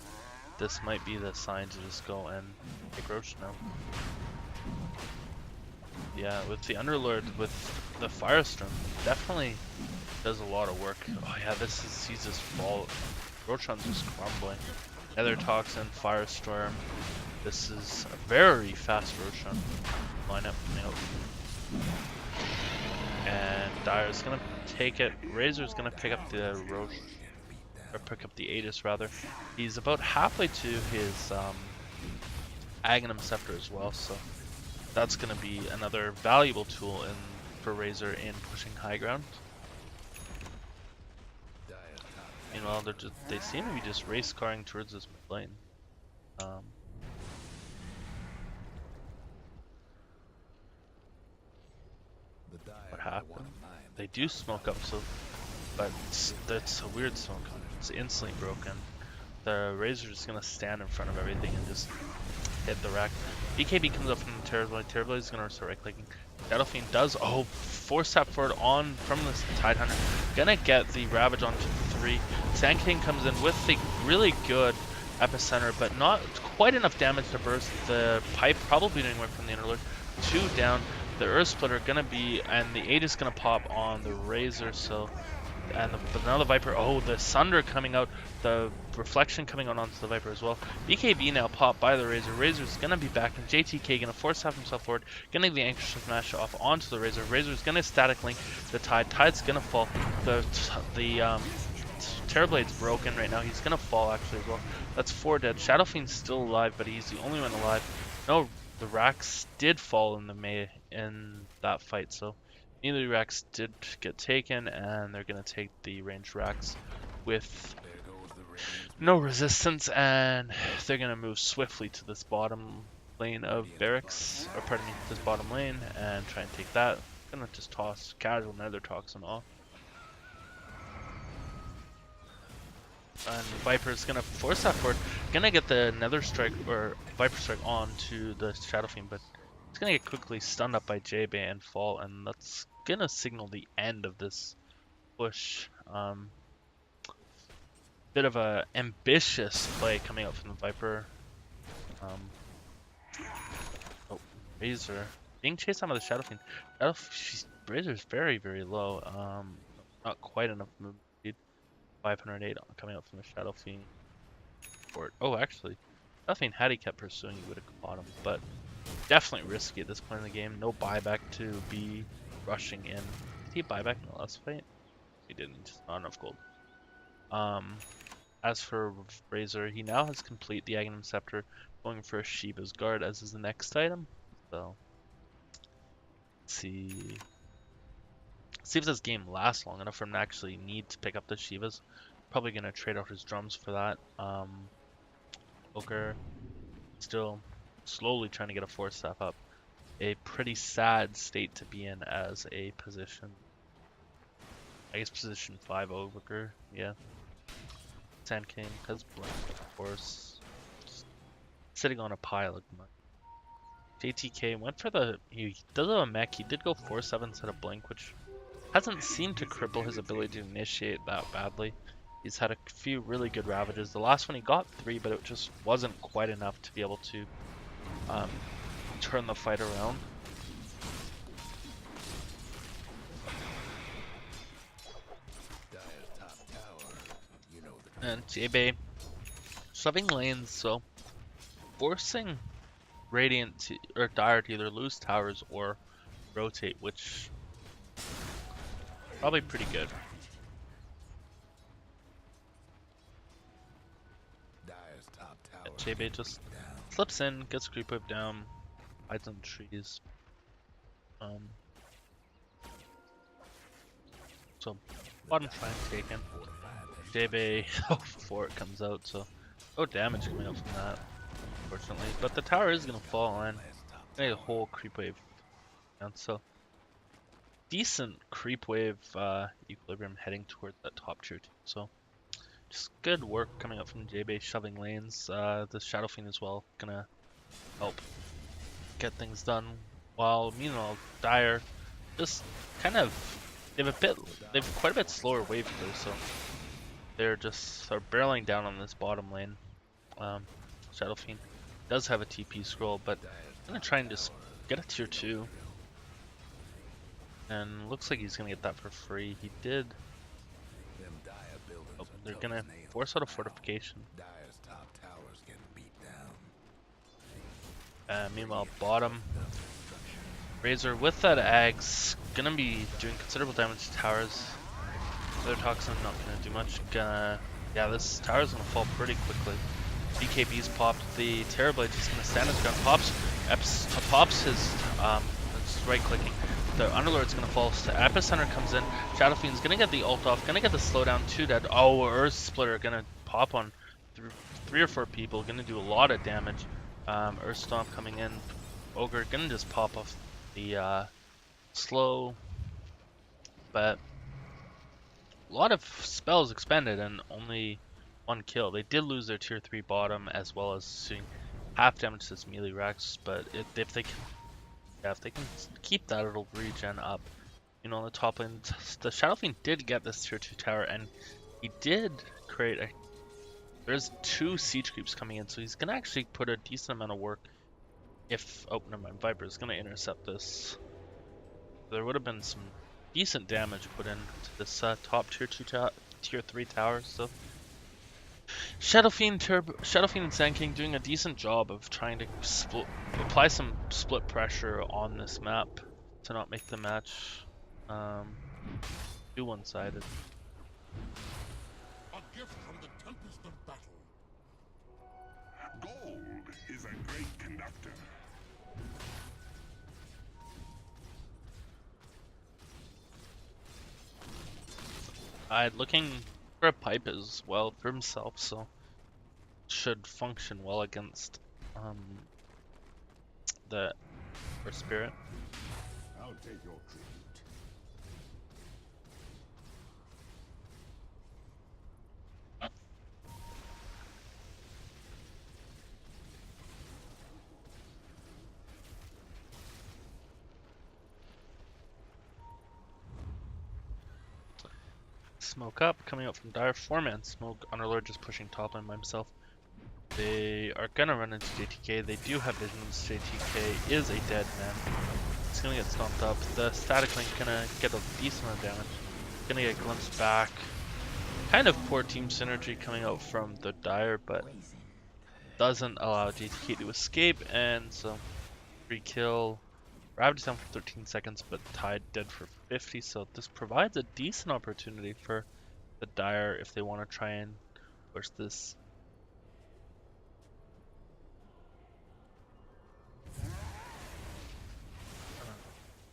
this might be the sign to just go and take Roche now. Yeah, with the Underlord, with the Firestorm, definitely does a lot of work. Oh yeah, he's just fall. Roshan's just crumbling. Nether Toxin, Firestorm. This is a very fast Roshan lineup coming out. And Dire's gonna take it. Razor's gonna pick up the Rosh, or pick up the Aegis rather. He's about halfway to his Aghanim Scepter as well, so that's going to be another valuable tool for Razor in pushing high ground. Meanwhile, they seem to be just race carring towards this mid lane. What happened? They do smoke up, but that's a weird smoke. It's instantly broken. The Razor is going to stand in front of everything and just hit the rack. BKB comes up from the Terrorblade. Terrorblade is going to start right-clicking. Shadow Fiend does, force tap forward on from this Tidehunter. Gonna get the Ravage onto 3. Sand King comes in with the really good epicenter, but not quite enough damage to burst. The pipe probably doing work from the Underlord. 2 down. The Earth Splitter gonna be, and the Aegis gonna pop on the Razor. So, but now the Viper. Oh, the Sunder coming out. The reflection coming out onto the Viper as well. BKB now popped by the Razor. Razor's gonna be back, and JTK gonna force half himself forward. Gonna get the Anxious Smash off onto the Razor. Razor's gonna static link the Tide. Tide's gonna fall. The Terrorblade's broken right now. He's gonna fall actually as well. That's 4 dead. Shadow Fiend's still alive, but he's the only one alive. No, the Rax did fall in that fight, so neither Rax did get taken, and they're gonna take the ranged Rax with no resistance, and they're gonna move swiftly to this bottom lane of barracks, or pardon me, this bottom lane, and try and take that. Gonna just toss casual Nether Toxin off. And Viper's gonna force that forward. Gonna get the Nether Strike or Viper Strike onto the Shadow Fiend, but it's gonna get quickly stunned up by J-Bay and fall, and that's gonna signal the end of this push. Bit of a ambitious play coming out from the Viper. Oh, Razor being chased out by the Shadow Fiend. Razor's very, very low. Not quite enough movement. 508 coming out from the Shadow Fiend. Oh, actually, Shadow Fiend, had he kept pursuing, he would have caught him, but definitely risky at this point in the game. No buyback to be rushing in. Did he buyback in the last fight? He didn't, just not enough gold. As for Razor, he now has complete the Aghanim Scepter, going for Shiva's Guard as is the next item. So, let's see if this game lasts long enough for him to actually need to pick up the Shivas. Probably gonna trade out his drums for that. Ogre still slowly trying to get a 4-step up. A pretty sad state to be in as a position. I guess position 5 Ogre, yeah. Sand King, because Blink, of course. Just sitting on a pile of money. JTK went for he does have a mech. He did go 4-7 instead of Blink, which hasn't seemed to cripple his ability to initiate that badly. He's had a few really good Ravages. The last one he got 3, but it just wasn't quite enough to be able to turn the fight around. And J-Bay shoving lanes, so forcing Radiant or Dire to either lose towers or rotate, which probably pretty good. J-Bay just slips in, gets creep whip down, hides on the trees. So bottom flank taken. J-Bay before it comes out, so no damage coming out from that, unfortunately. But the tower is gonna fall and make a whole creep wave down, so decent creep wave equilibrium heading towards that top tier 2. So just good work coming up from J-Bay shoving lanes. The Shadow Fiend as well gonna help get things done. While meanwhile Dire just kind of they've quite a bit slower wave here, so they're barreling down on this bottom lane. Shadow Fiend does have a TP scroll, but I'm gonna try and just get a tier 2. And looks like he's gonna get that for free. He did. Oh, they're gonna force out a fortification. Meanwhile, bottom Razor with that Ags gonna be doing considerable damage to towers. Nether Toxin not gonna do much. Yeah, this tower's gonna fall pretty quickly. BKB's popped. The Terrorblade just gonna stand his ground. Pops his right clicking. The Underlord's gonna fall. So Epicenter comes in. Shadow Fiend's gonna get the ult off. Gonna get the slowdown. 2 dead. Oh, Earth Splitter gonna pop on 3 or 4 people. Gonna do a lot of damage. Earth Stomp coming in. Ogre gonna just pop off the slow, but a lot of spells expended and only 1 kill. They did lose their tier 3 bottom as well as doing half damage to this melee Rex, but if they can keep that, it'll regen up. You know, on the top lane, the Shadow Fiend did get this tier 2 tower, and he did create a There's 2 siege creeps coming in, so he's gonna actually put a decent amount of work. If never mind, Viper is gonna intercept this. There would have been some decent damage put in to this top tier 3 towers. So Shadow Fiend and Sand King doing a decent job of trying to apply some split pressure on this map to not make the match too one-sided. A gift from the tempest of battle. Gold is a great conductor. Looking for a pipe as well for himself, so should function well against the Earth Spirit. I'll take your tribute. Smoke up, coming out from Dire. 4-man smoke. Underlord just pushing top lane by himself. They are gonna run into JTK. They do have visions. JTK is a dead man. He's gonna get stomped up. The static link gonna get a decent amount of damage. Gonna get glimpsed back. Kind of poor team synergy coming out from the Dire, but doesn't allow JTK to escape, and so free kill. Ravage down for 13 seconds, but Tide dead for 50, so this provides a decent opportunity for the Dire if they want to try and push this.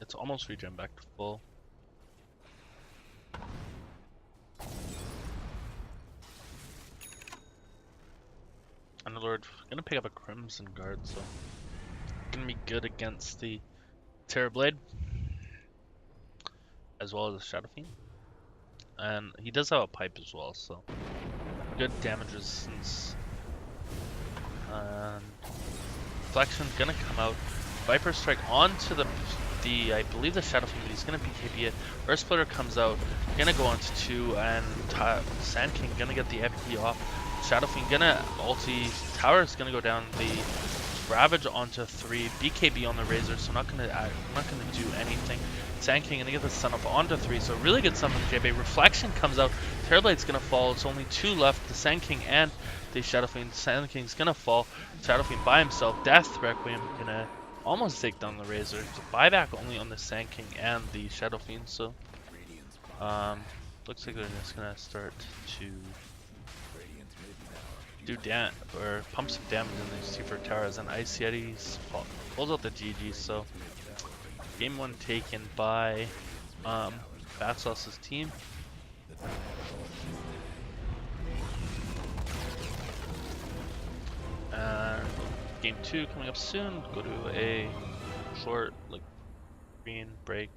It's almost regen back to full. Underlord gonna pick up a Crimson Guard, so gonna be good against the Terrorblade as well as the Shadow Fiend. And he does have a pipe as well, so good damage resistance. And Reflection gonna come out. Viper Strike onto the I believe the Shadow Fiend, but he's gonna BKB it. Earth Splitter comes out, gonna go onto 2, and Sand King gonna get the FP off. Shadow Fiend gonna ulti. Tower is gonna go down. The Ravage onto 3, BKB on the Razor, so not gonna do anything. Sand King gonna get the stun up onto 3, so really good stun from JB. Reflection comes out. Terrorblade's gonna fall. It's only 2 left. The Sand King and the Shadow Fiend. Sand King's gonna fall. Shadow Fiend by himself. Death Requiem gonna almost take down the Razor. It's a buyback only on the Sand King and the Shadow Fiend, so looks like they're just gonna start to do pump some damage in these 2 for towers, and Ice Yetis pulls out the GG. So game 1 taken by Batsauce's team. And game 2 coming up soon. Go to a short green break.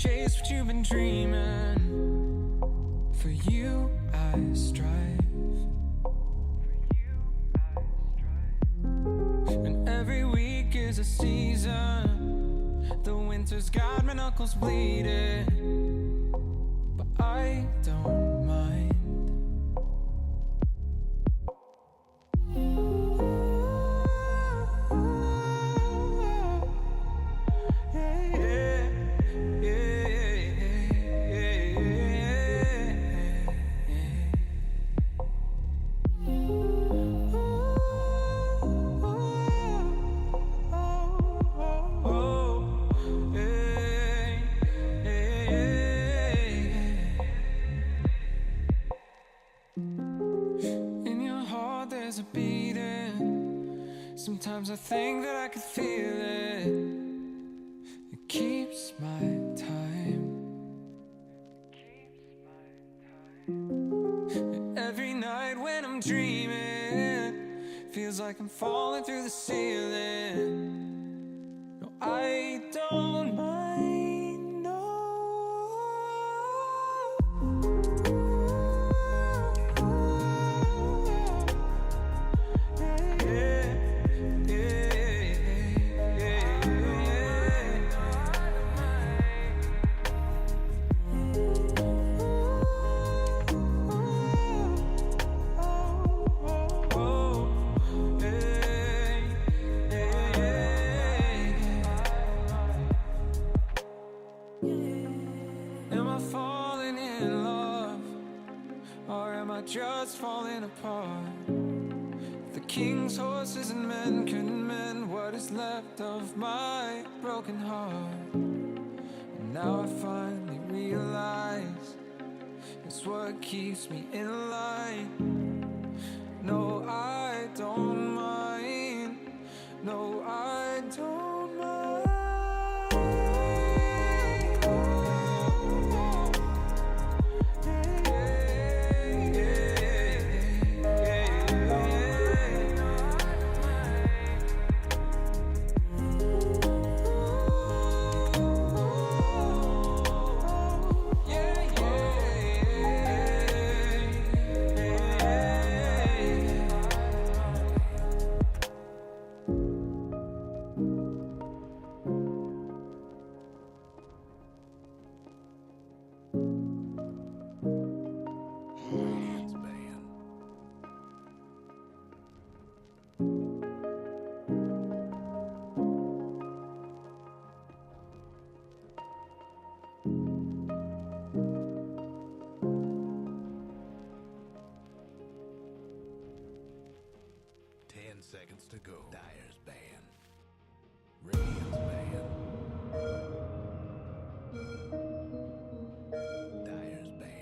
chase what you've been dreaming. For you I strive. And every week is a season. The winter's got my knuckles bleeding, but I don't mind. Sometimes I think that I could feel it. It keeps my time. And every night when I'm dreaming, feels like I'm falling through the ceiling. No, I don't mind, no. Just falling apart. The king's horses and men couldn't mend what is left of my broken heart. And now I finally realize it's what keeps me in line. No, I don't mind. No, I don't mind. Seconds to go. Dyer's band. Radiant's band. Dyer's band.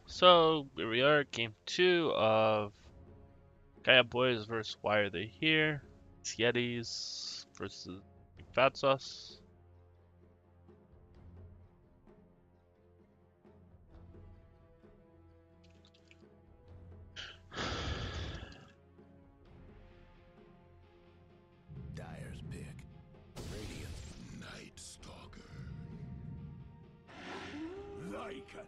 So here we are, game 2 of Bois versus Why Are They Here? It's Yetis versus Fat Sauce. Dyer's pick. Radiant. Night Stalker. awaken.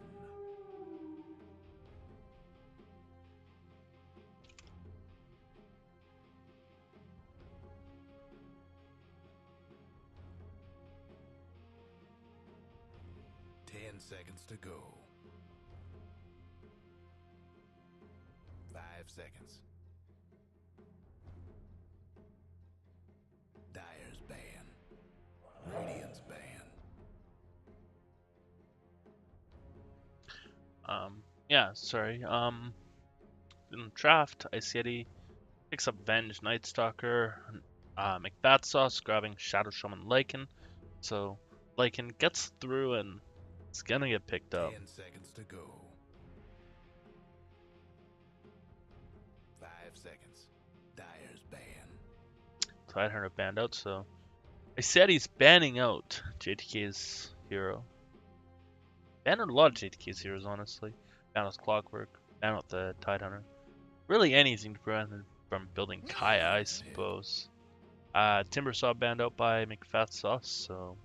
Ten seconds to go. 5 seconds. Dyer's ban. Radiant's ban. Yeah, sorry. In the draft, ICETI picks up Venge, Night Stalker, McFat Sauce grabbing Shadow Shaman Lycan. So Lycan gets through and it's gonna get picked up. 10 seconds to go. 5 seconds. Dyer's ban. Tidehunter banned out, so ICETI's banning out JTK's hero. Banned out a lot of JTK's heroes, honestly. Banned out Clockwork, banned out the Tidehunter. Really anything to prevent him from building Kaya, I suppose. Timbersaw banned out by McFat Sauce, so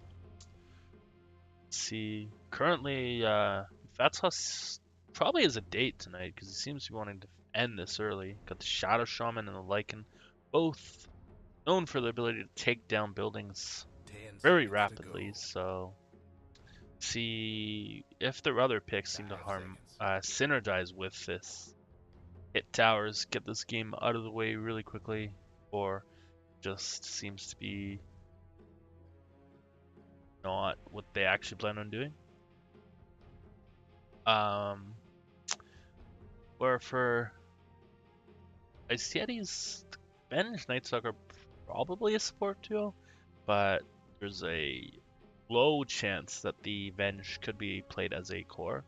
let's see. Currently, Fat Sauce probably has a date tonight because he seems to be wanting to end this early. Got the Shadow Shaman and the Lycan, both known for their ability to take down buildings 10 very seconds to rapidly. go. So, see if their other picks seem to 5 synergize with this. Hit towers, get this game out of the way really quickly, or just seems to be not what they actually plan on doing. Where for ICETI's Venge Night Stalker probably a support duo, but there's a low chance that the Venge could be played as a core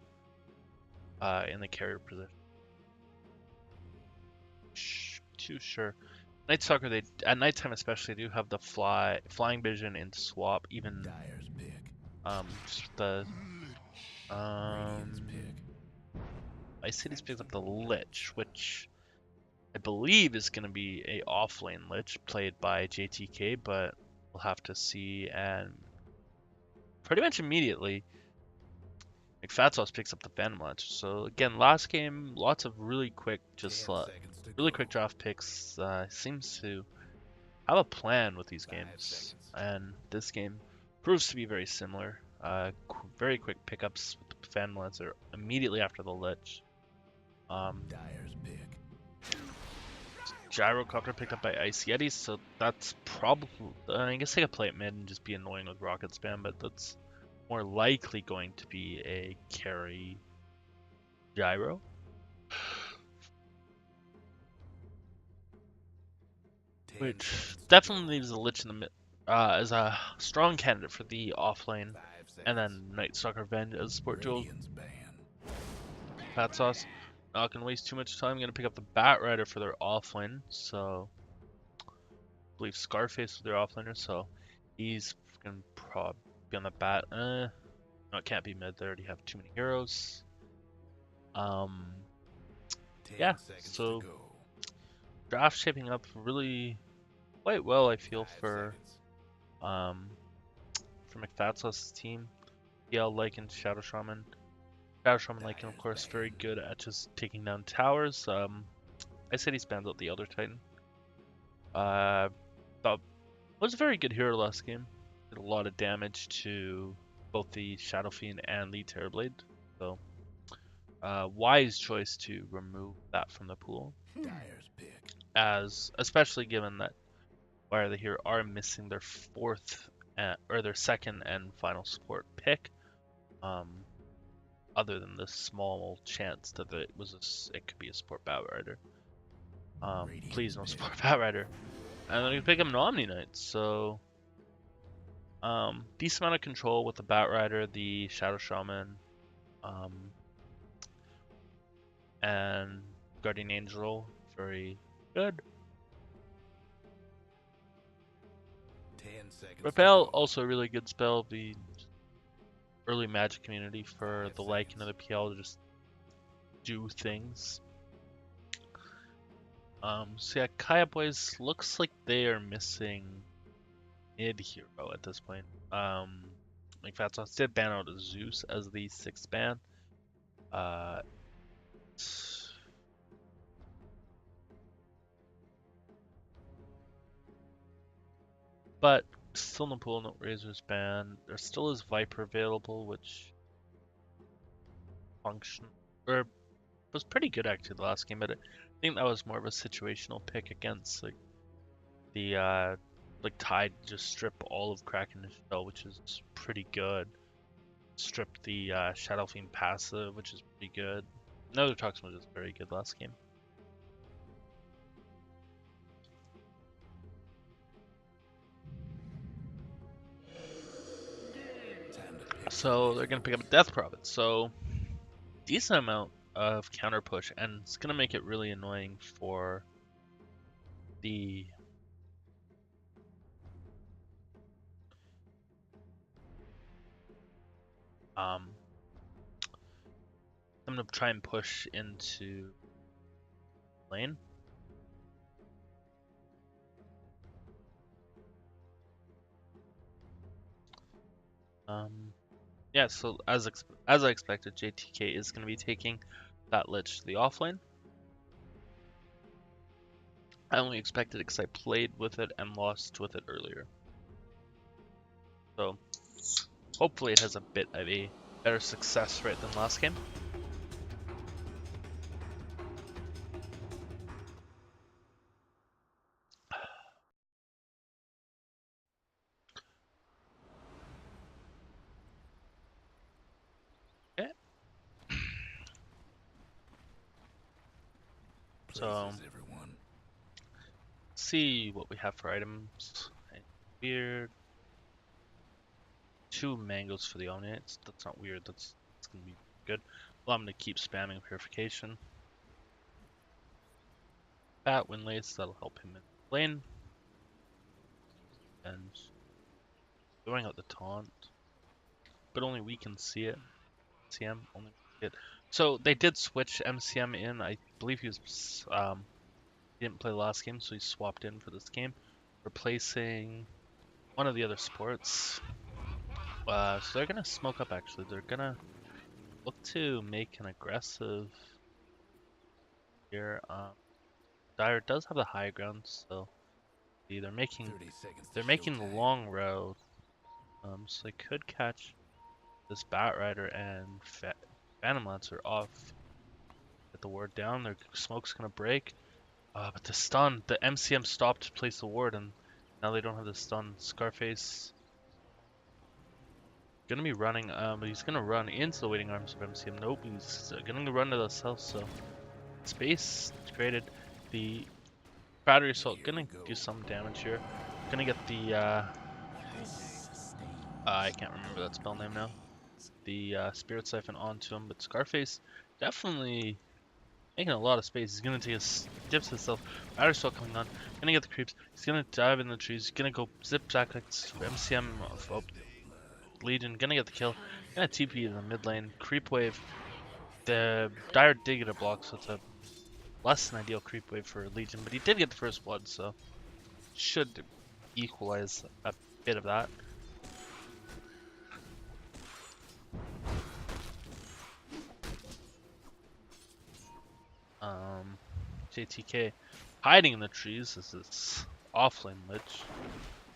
in the carrier position. Too sure. Night Stalker, they at nighttime especially do have the flying vision into swap. Even Dyer's pick. the Radiant's pick. ICETI's picks up the Lich, which I believe is going to be a offlane Lich played by JTK, but we'll have to see. And pretty much immediately, McFat Sauce picks up the Phantom Lich. So again, last game, lots of really quick, 10 seconds to really go. quick draft picks. Seems to have a plan with these 5 games, seconds. and this game proves to be very similar. Very quick pickups with the Phantom Lancer immediately after the Lich. Dyer's pick. Gyrocopter picked up by ICETI, so that's probably. I guess I could play it mid and just be annoying with rocket spam, but that's more likely going to be a carry gyro. Which definitely leaves the Lich in the mid as a strong candidate for the offlane, 5 seconds. and then Night Stalker Venge as support duel. Radiant's ban. Fat Sauce, not gonna waste too much time. Gonna pick up the Bat Rider for their offlane. So, I believe Scarface for their offlaner. So, he's gonna probably be on the bat. No, it can't be mid. They already have too many heroes. 10 Yeah. seconds So, to go. draft shaping up really quite well. I feel 5 for seconds. McFat Sauce's team. PL Lycan, Shadow Shaman. Shadow Shaman Lycan, of course, very good at just taking down towers. I said he spans out the Elder Titan. Thought was a very good hero last game. Did a lot of damage to both the Shadow Fiend and the Terrorblade. So, wise choice to remove that from the pool. Dyer's pick. Especially given that while the hero are missing their their second and final support pick. Other than the small chance that it could be a support Bat Rider. Please no support Bat Rider. And then you pick up an Omni Knight, so decent amount of control with the Bat Rider, the Shadow Shaman, and Guardian Angel, very good. 10 seconds. Repel, also a really good spell. The early magic community for 5 the Lycan seconds. of the PL to just do things. So yeah, Kaya Boys looks like they are missing mid hero at this point. McFatsons did ban out Zeus as the 6th ban. But still no pool, no Razor's ban. There still is Viper available, which function or was pretty good actually the last game, but I think that was more of a situational pick against like the like Tide just strip all of Kraken and Shell, which is pretty good. Strip the Shadow Fiend passive, which is pretty good. Another Toxin was just very good last game. So they're gonna pick up a Death Prophet. So decent amount of counter push, and it's gonna make it really annoying for the I'm gonna try and push into lane. Yeah, so as I expected, JTK is going to be taking that Lich to the offlane. I only expected it because I played with it and lost with it earlier. So hopefully it has a bit of a better success rate than last game. Okay. So everyone. see what we have for items. Weird. 2 mangoes for the Omnites. That's not weird. That's gonna be good. Well, I'm gonna keep spamming purification. Bat Windlace, that'll help him in lane. And throwing out the taunt. But only we can see it. MCM only we see it. So they did switch MCM in. I believe he was he didn't play the last game, so he swapped in for this game, replacing one of the other sports. So they're gonna smoke up actually. They're gonna look to make an aggressive here. Dire does have the high ground, so they're making the long road. So they could catch this Bat Rider and Phantom Lancer off. Get the ward down. Their smoke's gonna break. But the stun, the MCM stopped to place the ward, and now they don't have the stun. Scarface gonna be running. But he's gonna run into the waiting arms of MCM. Nope, he's gonna run to the south. So space created. The battery assault gonna do some damage here. Gonna get the I can't remember that spell name now. The Spirit Siphon onto him, but Scarface definitely making a lot of space. He's gonna take his dips himself. Battery assault coming on. Gonna get the creeps. He's gonna dive in the trees. He's gonna go zip back like MCM of Legion. Gonna get the kill. Gonna TP in the mid lane. Creep wave. The Dire did get a block, so it's a less than ideal creep wave for Legion, but he did get the first blood, so should equalize a bit of that. JTK hiding in the trees. This is offlane Lich.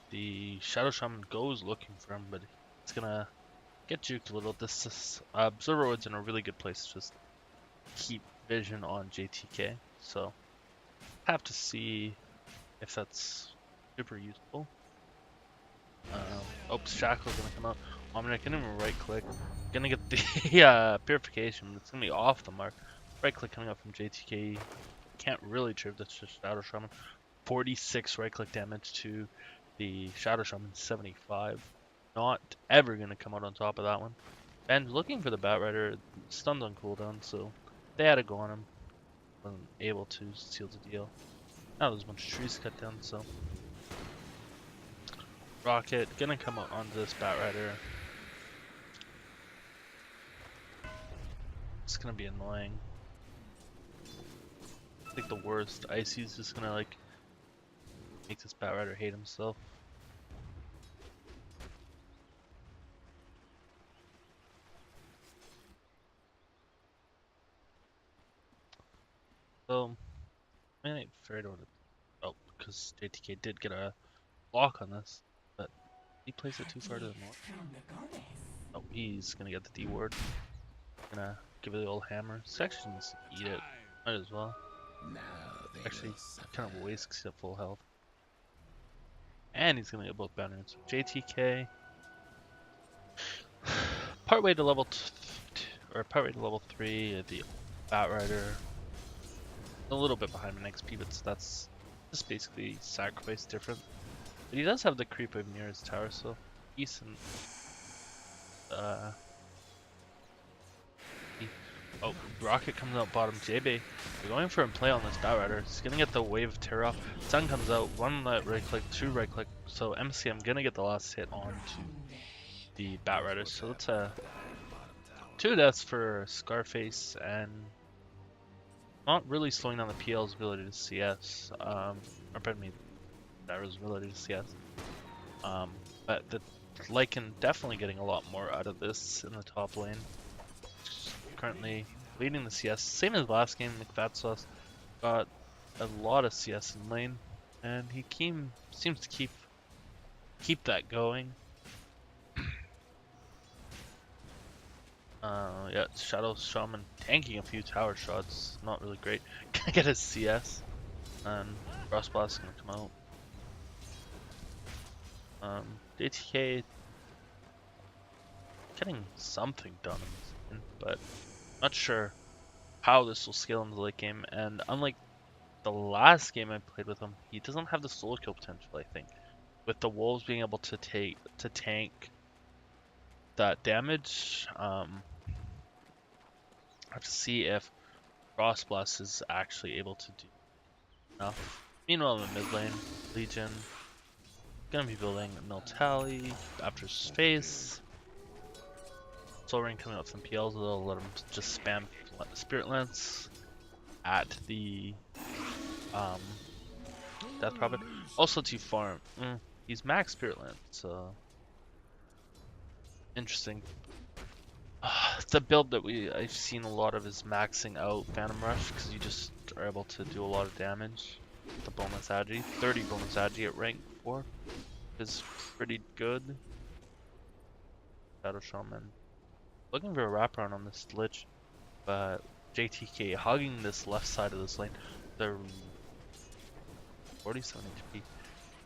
The Shadow Shaman goes looking for him, but it's gonna get juked a little. This is, Observer Wood's in a really good place to just keep vision on JTK, so have to see if that's super useful. Shackle's gonna come out. I'm gonna even right click. Gonna get the purification, but it's gonna be off the mark. Right click coming up from JTK. Can't really trip, that's just Shadow Shaman. 46 right click damage to the Shadow Shaman, 75. Not ever gonna come out on top of that one. And looking for the Bat Rider, stunned on cooldown, so they had to go on him. Wasn't able to seal the deal. Now there's a bunch of trees cut down, so. Rocket gonna come out onto this Bat Rider. It's gonna be annoying. I think the worst. Icy's just gonna like make this Bat Rider hate himself. So, I ain't afraid of it. Oh, because JTK did get a block on this, but he plays it too far to the north. Oh, he's gonna get the D ward. Gonna give it the old hammer. This actually needs to eat it. Might as well. Now they Actually, will suffer. kind of wastes at full health. And he's gonna get both banners. JTK. Partway to level partway to level 3, the Bat Rider. A little bit behind in XP, but that's just basically sacrifice different. But he does have the creep wave near his tower, so decent. Oh, Rocket comes out bottom. JB, we're going for a play on this Bat Rider. He's gonna get the wave of tear off. Sun comes out, one right click, two right click. So MCM gonna get the last hit on to the Bat Rider. So it's a 2 deaths for Scarface and not really slowing down the PL's ability to CS. Or pardon me, Gyro's ability to CS. But the Lycan definitely getting a lot more out of this in the top lane. Currently leading the CS, same as last game. McFatsauce got a lot of CS in lane, and he seems to keep that going. Yeah, Shadow Shaman tanking a few tower shots, not really great. Gonna get his CS, and Frost Blast gonna come out. DTK getting something done in this game, but not sure how this will scale into the late game. And unlike the last game I played with him, he doesn't have the solo kill potential, I think. With the wolves being able to tank that damage, I have to see if Frost Blast is actually able to do enough. Meanwhile, in the mid lane, Legion gonna be building Mill Tally after Space. Soul Ring coming out with some PLs, they'll let him just spam Spirit Lance at the Death Prophet. Also to farm. He's max Spirit Lance, so interesting. The build that I've seen a lot of is maxing out Phantom Rush because you just are able to do a lot of damage. The bonus agi, 30 bonus agi at rank 4 is pretty good. Shadow Shaman looking for a wraparound on this Lich, but JTK hugging this left side of this lane. The 47 HP.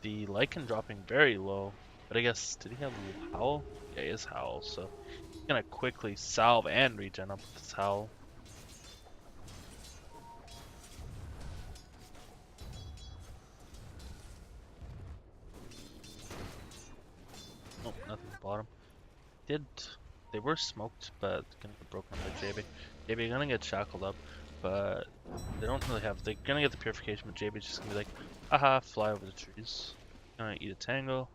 The Lycan dropping very low, but I guess, did he have Howl? Yeah, he has Howl, so he's gonna quickly salve and regen up with this Howl. Nope, nothing at the bottom. They were smoked, but gonna get broken up by JB. JB gonna get shackled up, but they don't really have. They're gonna get the purification, but JB's just gonna be like, haha, fly over the trees. Gonna eat a tango,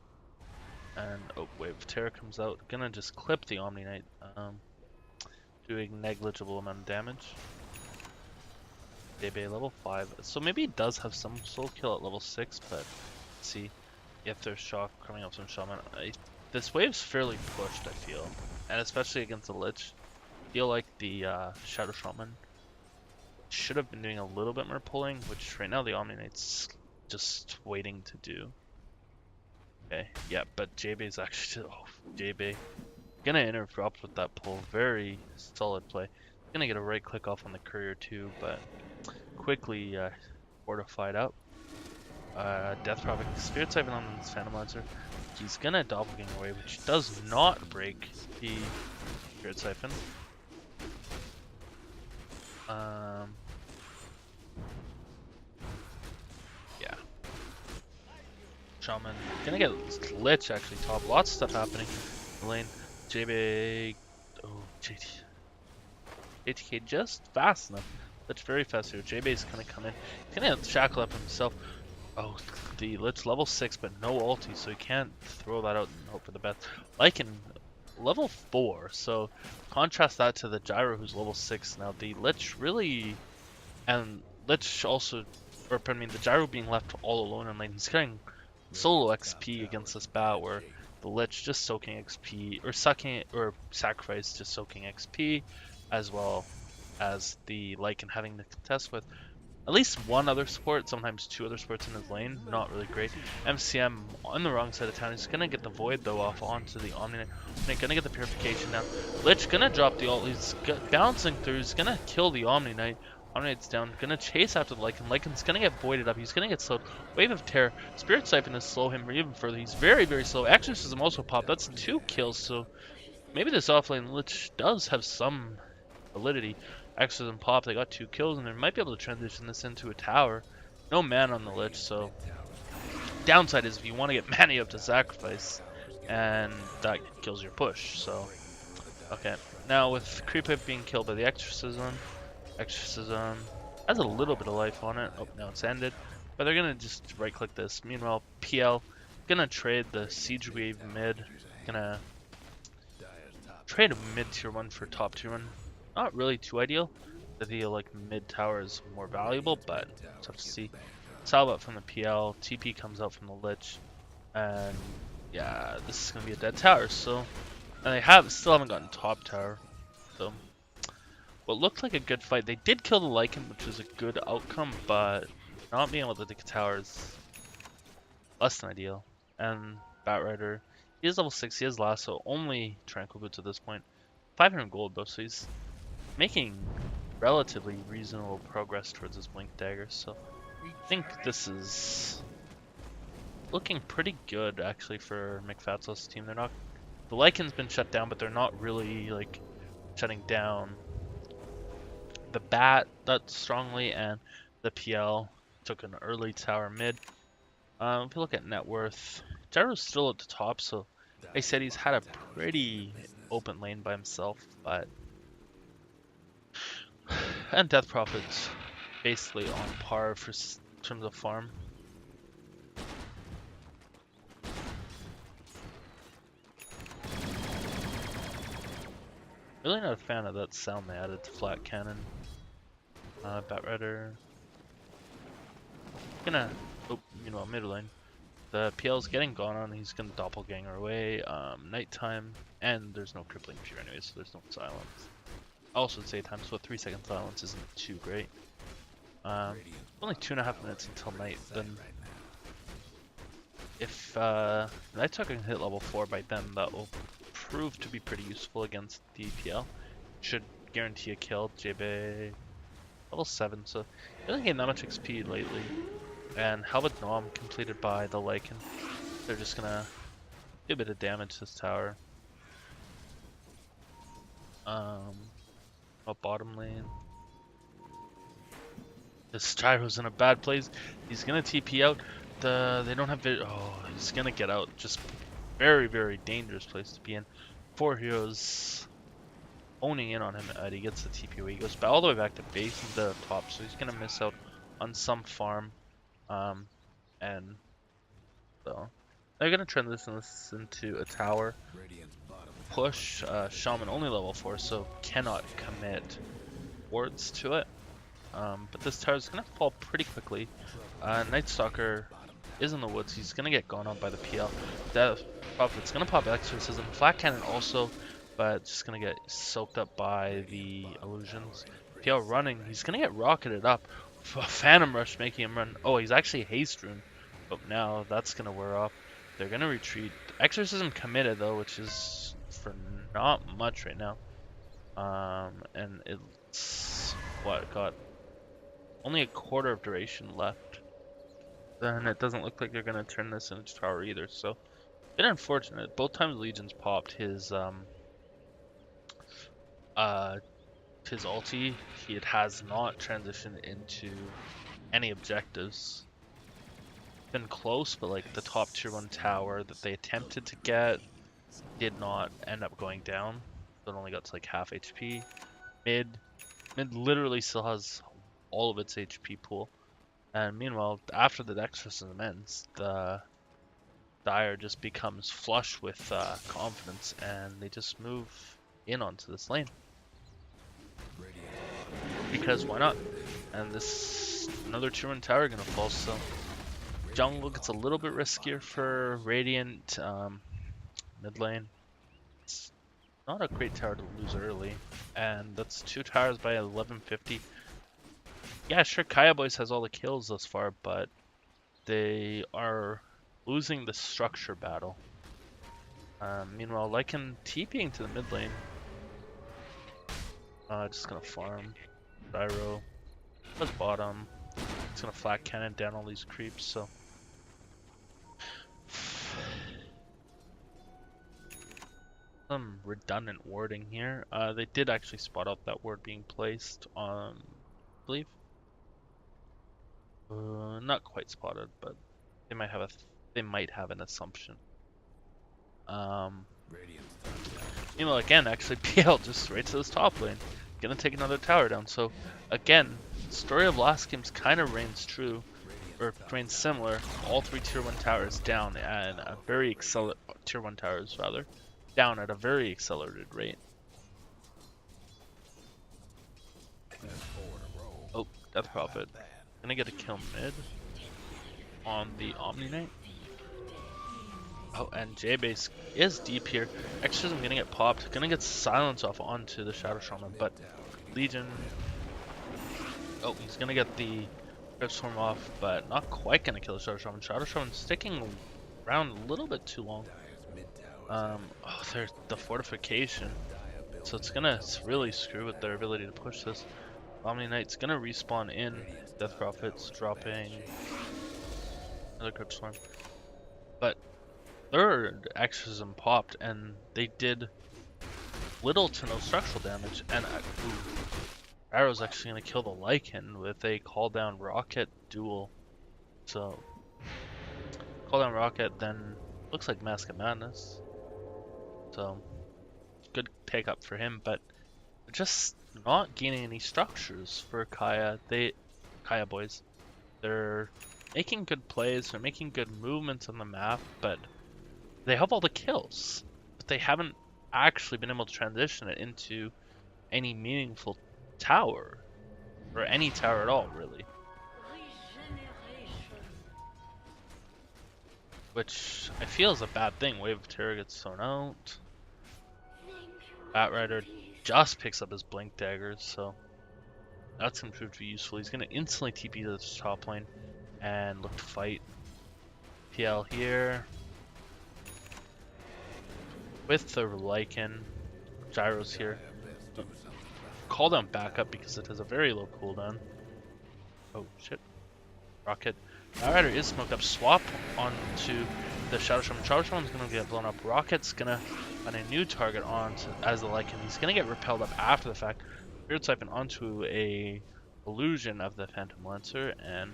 and oh, wave of terror comes out. Gonna just clip the Omni Knight, doing negligible amount of damage. JB level 5, so maybe it does have some soul kill at level 6, but let's see if there's shock coming up from Shaman. This wave's fairly pushed, I feel, and especially against the Lich. I feel like the Shadow Shaman should have been doing a little bit more pulling, which right now the Omni Knight's just waiting to do. Okay, yeah, but JB's actually, JB gonna interrupt with that pull. Very solid play. Gonna get a right click off on the courier too, but quickly fortified up. Death Prophet, Spirit Siphon on this Phantomizer. He's gonna doppelganger away, which does not break the Spirit Siphon. Yeah. Shaman gonna get Lich actually top. Lots of stuff happening in the lane. JB, oh JTK just fast enough. Lich very fast here. JB's gonna come in. He's gonna shackle up himself. Oh, the Lich level 6, but no ulti, so he can't throw that out and hope for the best. Lycan level 4, so contrast that to the Gyro who's level 6. Now the Lich really, and Lich also, or pardon me, the Gyro being left all alone in lane. He's getting solo XP against this bat where the Lich just soaking XP, or sucking, or Sacrifice just soaking XP, as well as the Lycan having to contest with. at least one other support, sometimes two other supports in his lane. Not really great. MCM on the wrong side of town. He's gonna get the Void though off onto the Omni Knight. Gonna get the Purification down. Lich gonna drop the ult. He's bouncing through. He's gonna kill the Omni Knight. Omni Knight's down. Gonna chase after the Lycan. Lycan's gonna get voided up. He's gonna get slowed. Wave of Terror. Spirit Siphon to slow him even further. He's very, very slow. Exorcism also popped. That's 2 kills. So maybe this offlane Lich does have some validity. Exorcism pop, they got 2 kills, and they might be able to transition this into a tower. No mana on the Lich, so downside is if you want to get mana, you have to sacrifice, and that kills your push. So okay, now with Creep Pipe being killed by the Exorcism has a little bit of life on it. Oh, now it's ended, but they're gonna just right click this. Meanwhile, PL gonna trade the Siege Wave mid, gonna trade a mid tier 1 for top tier 1. Not really too ideal. I feel like mid tower is more valuable, but it's tough to see. Salvat from the PL, TP comes out from the Lich, and yeah, this is gonna be a dead tower. So, and they still haven't gotten top tower. So, what looked like a good fight. They did kill the Lycan, which was a good outcome, but not being able to take a tower is less than ideal. And Batrider, he is level 6. He has lasso, only Tranquil Boots at this point. 500 gold though, so he's making relatively reasonable progress towards his Blink Dagger, so I think this is looking pretty good actually for McFatslow's team. They're not, the Lycan's been shut down, but they're not really like shutting down the Bat that strongly, and the PL took an early tower mid. If you look at net worth, Gyro's still at the top, so I said he's had a pretty open lane by himself, but and Death Prophet's basically on par for terms of farm. Really not a fan of that sound they added to Flat Cannon. Batrider gonna, oh, mid lane. The PL's getting gone on. He's gonna doppelganger away. Nighttime, and there's no crippling fear anyway, so there's no silence. I also would say time, so a 3-second silence isn't too great. Only 2.5 minutes until night. Then, if Night can hit level 4 by then, that will prove to be pretty useful against the PL. Should guarantee a kill. JB level 7, so he hasn't gained that much XP lately. And Halberd Nom completed by the Lycan. They're just gonna do a bit of damage to this tower. Up bottom lane. This Gyro's in a bad place. He's gonna TP out. They don't have it. Oh, he's gonna get out. Just very, very dangerous place to be in. 4 heroes owning in on him. He gets the TP away. He goes all the way back to base and the top, so he's gonna miss out on some farm. And so they're gonna transition this into a tower. Push. Shaman only level 4, so cannot commit wards to it. But this tower is gonna fall pretty quickly. Night Stalker is in the woods. He's gonna get gone on by the PL. Death Prophet's gonna pop Exorcism. Flat Cannon also, but just gonna get soaked up by the illusions. PL running. He's gonna get rocketed up. Phantom Rush making him run. Oh, he's actually Haste Rune. But now that's gonna wear off. They're gonna retreat. Exorcism committed though, which is for not much right now. And it's got only a quarter of duration left. Then it doesn't look like they're gonna turn this into tower either. So, a bit unfortunate. Both times Legion's popped his ulti, it has not transitioned into any objectives. Been close, but like the top tier 1 tower that they attempted to get did not end up going down. So it only got to like half HP. Mid literally still has all of its HP pool. And meanwhile, after the Exorcism ends, the Dire just becomes flush with confidence, and they just move in onto this lane. Because why not? And this another tier 1 tower gonna fall, so jungle gets a little bit riskier for Radiant. Mid lane, it's not a great tower to lose early, and that's 2 towers by 1150. yeah, sure, Kaya Boys has all the kills thus far, but they are losing the structure battle. Meanwhile, Lycan TPing to the mid lane. Just gonna farm. Gyro. Plus bottom. It's gonna flat cannon down all these creeps, so. Some redundant warding here. They did actually spot out that ward being placed on, I believe. Not quite spotted, but they might have an assumption. Meanwhile, again, actually, PL just right to this top lane, gonna take another tower down. So, again, story of last game's kind of reigns true, or reigns similar. All 3 tier 1 towers down, and a very tier 1 towers rather. Down at a very accelerated rate. Oh, Death Prophet. Gonna get a kill mid on the Omni Knight. Oh, and J-Base is deep here. Exorcism gonna get popped. Gonna get silence off onto the Shadow Shaman, but Legion... Oh, he's gonna get the Crypt Swarm off, but not quite gonna kill the Shadow Shaman. Shadow Shaman sticking around a little bit too long. Oh, there's the fortification. So it's gonna really screw with their ability to push this. Omni Knight's gonna respawn in. Death Prophet's dropping another Crypt Swarm. But third Exorcism popped and they did little to no structural damage. And Arrow's actually gonna kill the Lycan with a call down rocket duel. So call down rocket, then looks like Mask of Madness. So good take up for him, but just not gaining any structures for Kaya. Kaya Boys. They're making good plays, they're making good movements on the map, but they have all the kills. But they haven't actually been able to transition it into any meaningful tower. Or any tower at all, really. Which I feel is a bad thing. Wave of Terror gets thrown out. Batrider just picks up his Blink Daggers, so that's going to prove to be useful. He's going to instantly TP to the top lane and look to fight. PL here. With the Lycan. Gyro's here. Call down backup because it has a very low cooldown. Oh shit. Rocket. Batrider is smoked up. Swap onto the Shadow Shaman. Shadow Shaman's going to get blown up. Rocket's going to find a new target on as the Lycan. He's going to get repelled up after the fact. Spirit Siphon onto a illusion of the Phantom Lancer, and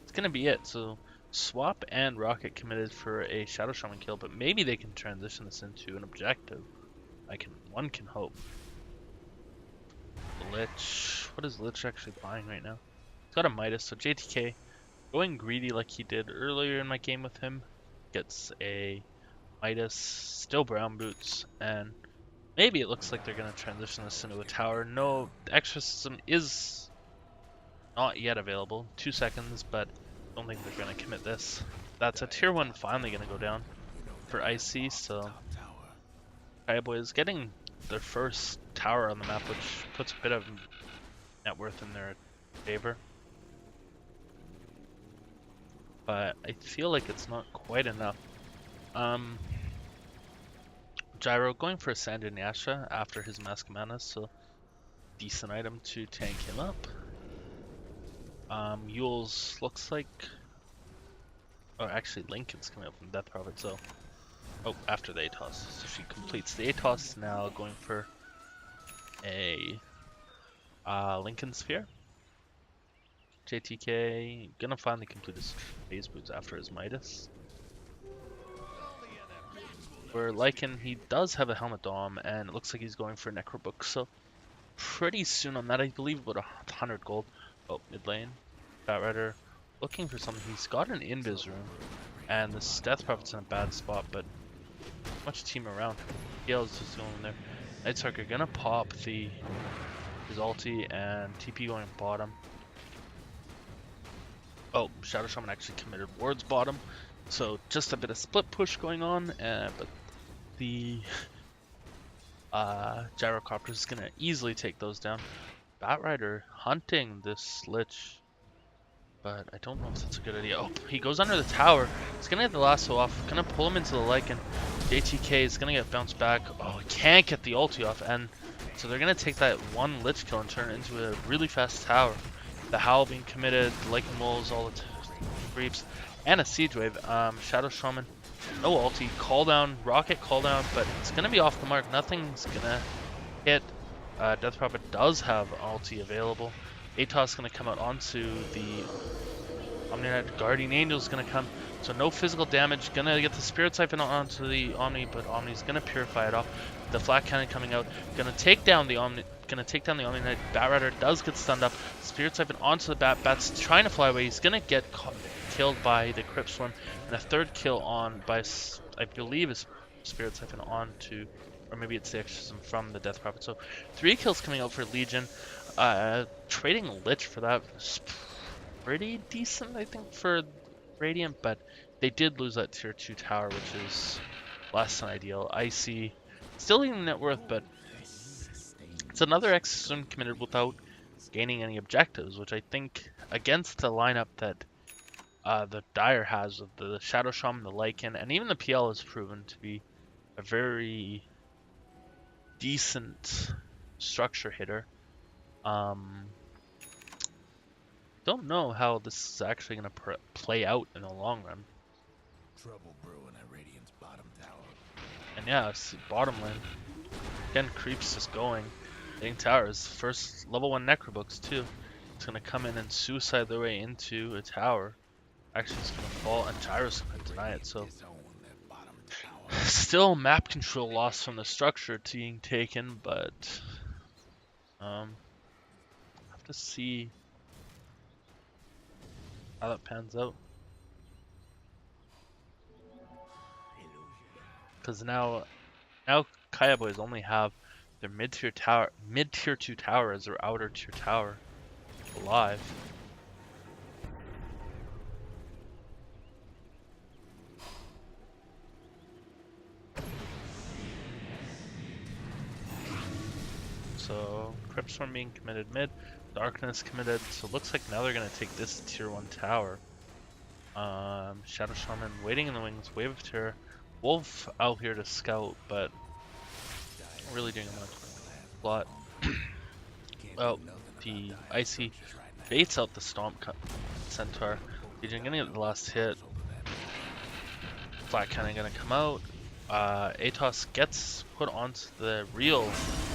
it's going to be it. So Swap and Rocket committed for a Shadow Shaman kill, but maybe they can transition this into an objective. One can hope. Lich. What is Lich actually buying right now? He's got a Midas, so JTK going greedy like he did earlier in my game with him. Gets a Midas, still brown boots, and maybe it looks like they're going to transition this into a tower. No, Exorcism is not yet available. 2 seconds, but I don't think they're going to commit this. That's a tier 1 finally going to go down for Icy, so Kaya Boys getting their first tower on the map, which puts a bit of net worth in their favor. But I feel like it's not quite enough. Gyro going for a Sand and Yasha after his Mask of Mana, so decent item to tank him up. Yule's looks like... Oh, actually Lincoln's coming up from Death Prophet, so... Oh, after the ATOS. So she completes the ATOS, now going for a Lincoln Sphere. JTK gonna finally complete his phase boots after his Midas. Where Lycan, he does have a Helmet Dom, and it looks like he's going for a Necrobook, so pretty soon on that, I believe about 100 gold. Oh, mid lane. Batrider looking for something. He's got an Invis room, and this Death Prophet's in a bad spot, but much team around. Gale's just going there. Night Stalker gonna pop his ulti, and TP going bottom. Oh, Shadow Shaman actually committed wards bottom, so just a bit of split push going on, but the Gyrocopter is gonna easily take those down. Batrider hunting this Lich, but I don't know if that's a good idea. Oh, he goes under the tower. He's gonna get the lasso off, gonna pull him into the Lycan. JTK is gonna get bounced back. Oh, he can't get the ulti off, and so they're gonna take that one Lich kill and turn it into a really fast tower. The Howl being committed, Lycan Wolves, all the creeps, and a Siege Wave. Shadow Shaman, no ulti, call down, rocket call down, but it's gonna be off the mark. Nothing's gonna hit. Death Prophet does have ulti available. Atos is gonna come out onto the Omni Knight. Guardian Angel is gonna come, so no physical damage. Gonna get the Spirit Siphon onto the Omni, but Omni's gonna purify it off. The Flat Cannon coming out, gonna take down the Omni. Gonna take down the Omni Knight. Batrider does get stunned up. Spirit Siphon onto the Bat. Bat's trying to fly away. He's gonna get killed by the Crypt Swarm, and a third kill on by, I believe, is Spirit Siphon onto, or maybe it's the exorcism from the Death Prophet. So 3 kills coming out for Legion. Trading Lich for that was pretty decent, I think, for Radiant, but they did lose that tier 2 tower, which is less than ideal. Icy still leading net worth, but it's another exorcism committed without gaining any objectives, which I think against the lineup that the Dire has of the Shadow Shaman, the Lycan, and even the PL has proven to be a very decent structure hitter. Don't know how this is actually going to play out in the long run. Trouble brewing at Radiant's bottom tower. And yeah, it's bottom lane. Again, creeps just going. Hitting towers. First level 1 Necrobooks too. It's going to come in and suicide their way into a tower. Actually, it's going to fall, and Gyro's going to deny it. So still map control loss from the structure being taken, but have to see how that pans out. Because now Kaya Boys only have their mid-tier 2 tower as their outer tier tower alive. So Crypt Swarm being committed mid, Darkness committed, so it looks like now they're gonna take this tier 1 tower. Shadow Shaman waiting in the wings, Wave of Terror, Wolf out here to scout, but not really doing much. Plot. Well, the Icy baits out the Stomp Centaur. Legion gonna get the last hit. Flat Cannon gonna come out. Atos gets put onto the real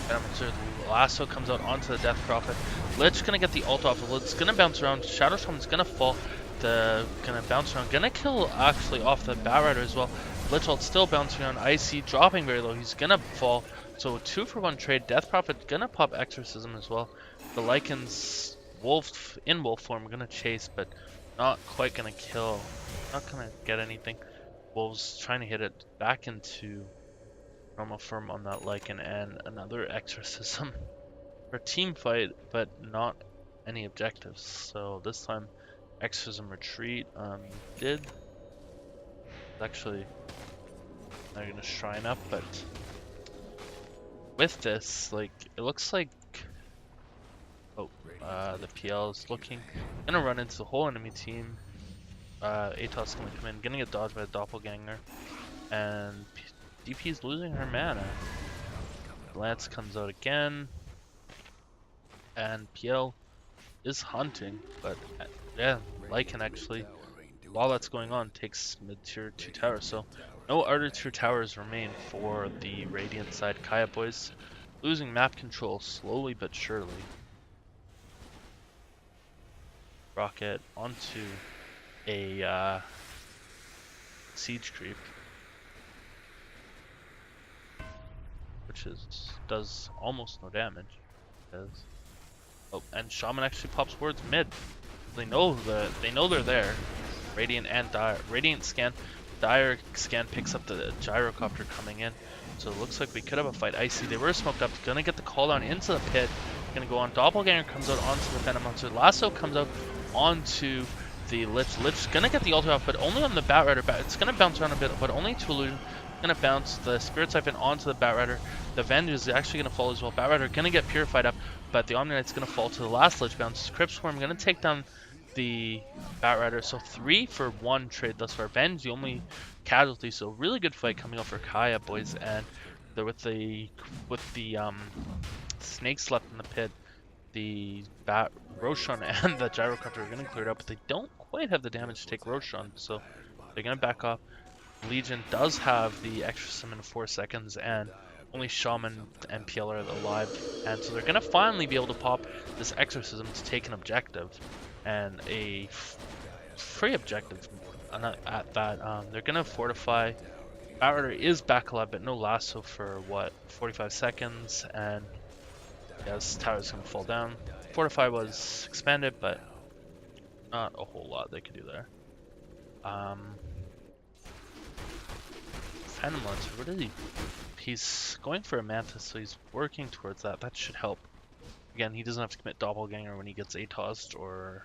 Venomancer. Lasso comes out onto the Death Prophet. Lich gonna get the ult off. It's gonna bounce around. Shadow Shaman's gonna fall. Gonna bounce around. Gonna kill actually off the Batrider as well. Lich ult still bouncing around. Icy dropping very low. He's gonna fall. So 2-for-1 trade. Death Prophet gonna pop Exorcism as well. The Lycan's in wolf form gonna chase, but not quite gonna kill. Not gonna get anything. Wolves trying to hit it back into normal form on that Lycan, and another Exorcism for a team fight, but not any objectives. So this time Exorcism retreat did actually, they're gonna shrine up, but with this, like, it looks like the PL is gonna run into the whole enemy team. Atos gonna come in, gonna get dodged by the Doppelganger, and DP's losing her mana. Lance comes out again, and PL is hunting, but yeah, Lycan actually, while that's going on, takes mid-tier 2 towers, so no other 2 towers remain for the Radiant side. Kaya Boys losing map control slowly but surely. Rocket onto a siege creep, which does almost no damage. Oh, and Shaman actually pops wards mid. They know they're there. Radiant and Dire. Radiant scan. Dire scan picks up the gyrocopter coming in. So it looks like we could have a fight. Icy, they were smoked up. Gonna get the call down into the pit. Gonna go on. Doppelganger comes out onto the Venomancer. Lasso comes out onto the Lich. Lich gonna get the ulti off, but only on the Batrider. It's gonna bounce around a bit, but only to Illusion. Gonna bounce the Spirit Siphon onto the Bat Rider. The Avenge is actually gonna fall as well. Bat Rider gonna get purified up, but the Omni Knight's gonna fall to the last Lich Bounce. Crypt Swarm gonna take down the Bat Rider. So 3 for 1 trade thus far. Avenge the only casualty. So really good fight coming up for Kaya, boys. And they're with the snakes left in the pit. The Bat Roshan and the Gyrocopter are gonna clear it up, but they don't quite have the damage to take Roshan, so they're gonna back up. Legion does have the extra summon in 4 seconds, and only Shaman and PL are alive, and so they're gonna finally be able to pop this Exorcism to take an objective, and a free objective at that. They're gonna fortify. Bat Rider is back alive, but no lasso for what, 45 seconds, and yes, tower's gonna fall down. Fortify was expanded, but not a whole lot they could do there. Phantom Lancer, what is he? He's going for a Mantis, so he's working towards that. That should help. Again, he doesn't have to commit Doppelganger when he gets ATOS'd or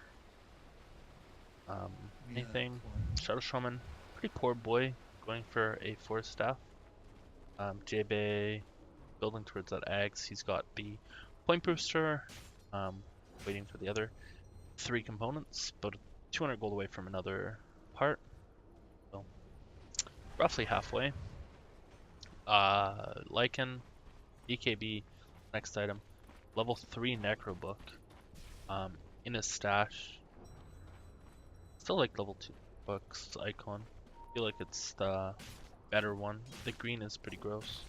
anything. Shadow Shaman, pretty poor boy, going for a Force Staff. JB building towards that Axe. He's got the Point Booster, waiting for the other 3 components, about 200 gold away from another part. So, roughly halfway. Lycan, BKB, next item. Level 3 Necro Book. In his stash. Still like level 2 books icon. I feel like it's the better one. The green is pretty gross.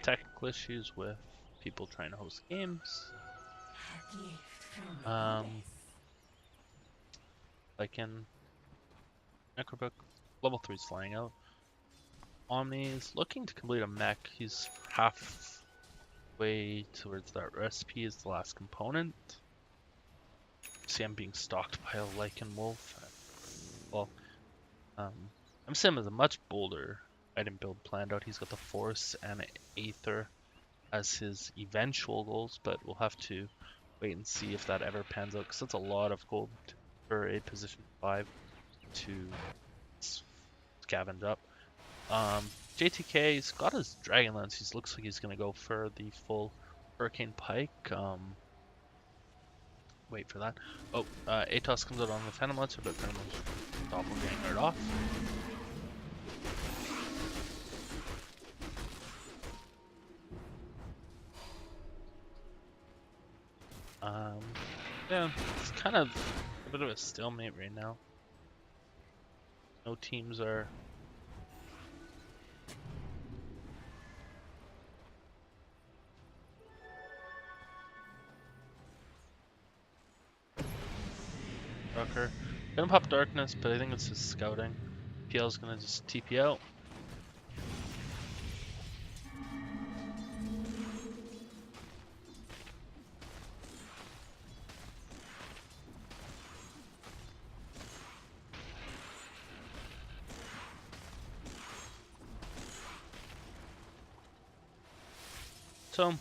Technical issues with people trying to host games. Like in Necrobook, level 3 is flying out. Omni's looking to complete a mech. He's halfway towards that recipe is the last component. See, I'm being stalked by a Lycan wolf. Well, I'm seeing him as a much bolder item build planned out. He's got the Force and Aether as his eventual goals, but we'll have to wait and see if that ever pans out, because that's a lot of gold for a position 5 to scavenge up. JTK's got his Dragonlance. He looks like he's going to go for the full Hurricane Pike. Wait for that. Oh, Atos comes out on the Phantom Lancer, but Phantom Lancer doppelganger off. Yeah, it's kind of a bit of a stalemate right now. No teams are Darker. Gonna pop Darkness, but I think it's just scouting. PL's gonna just TP out. So,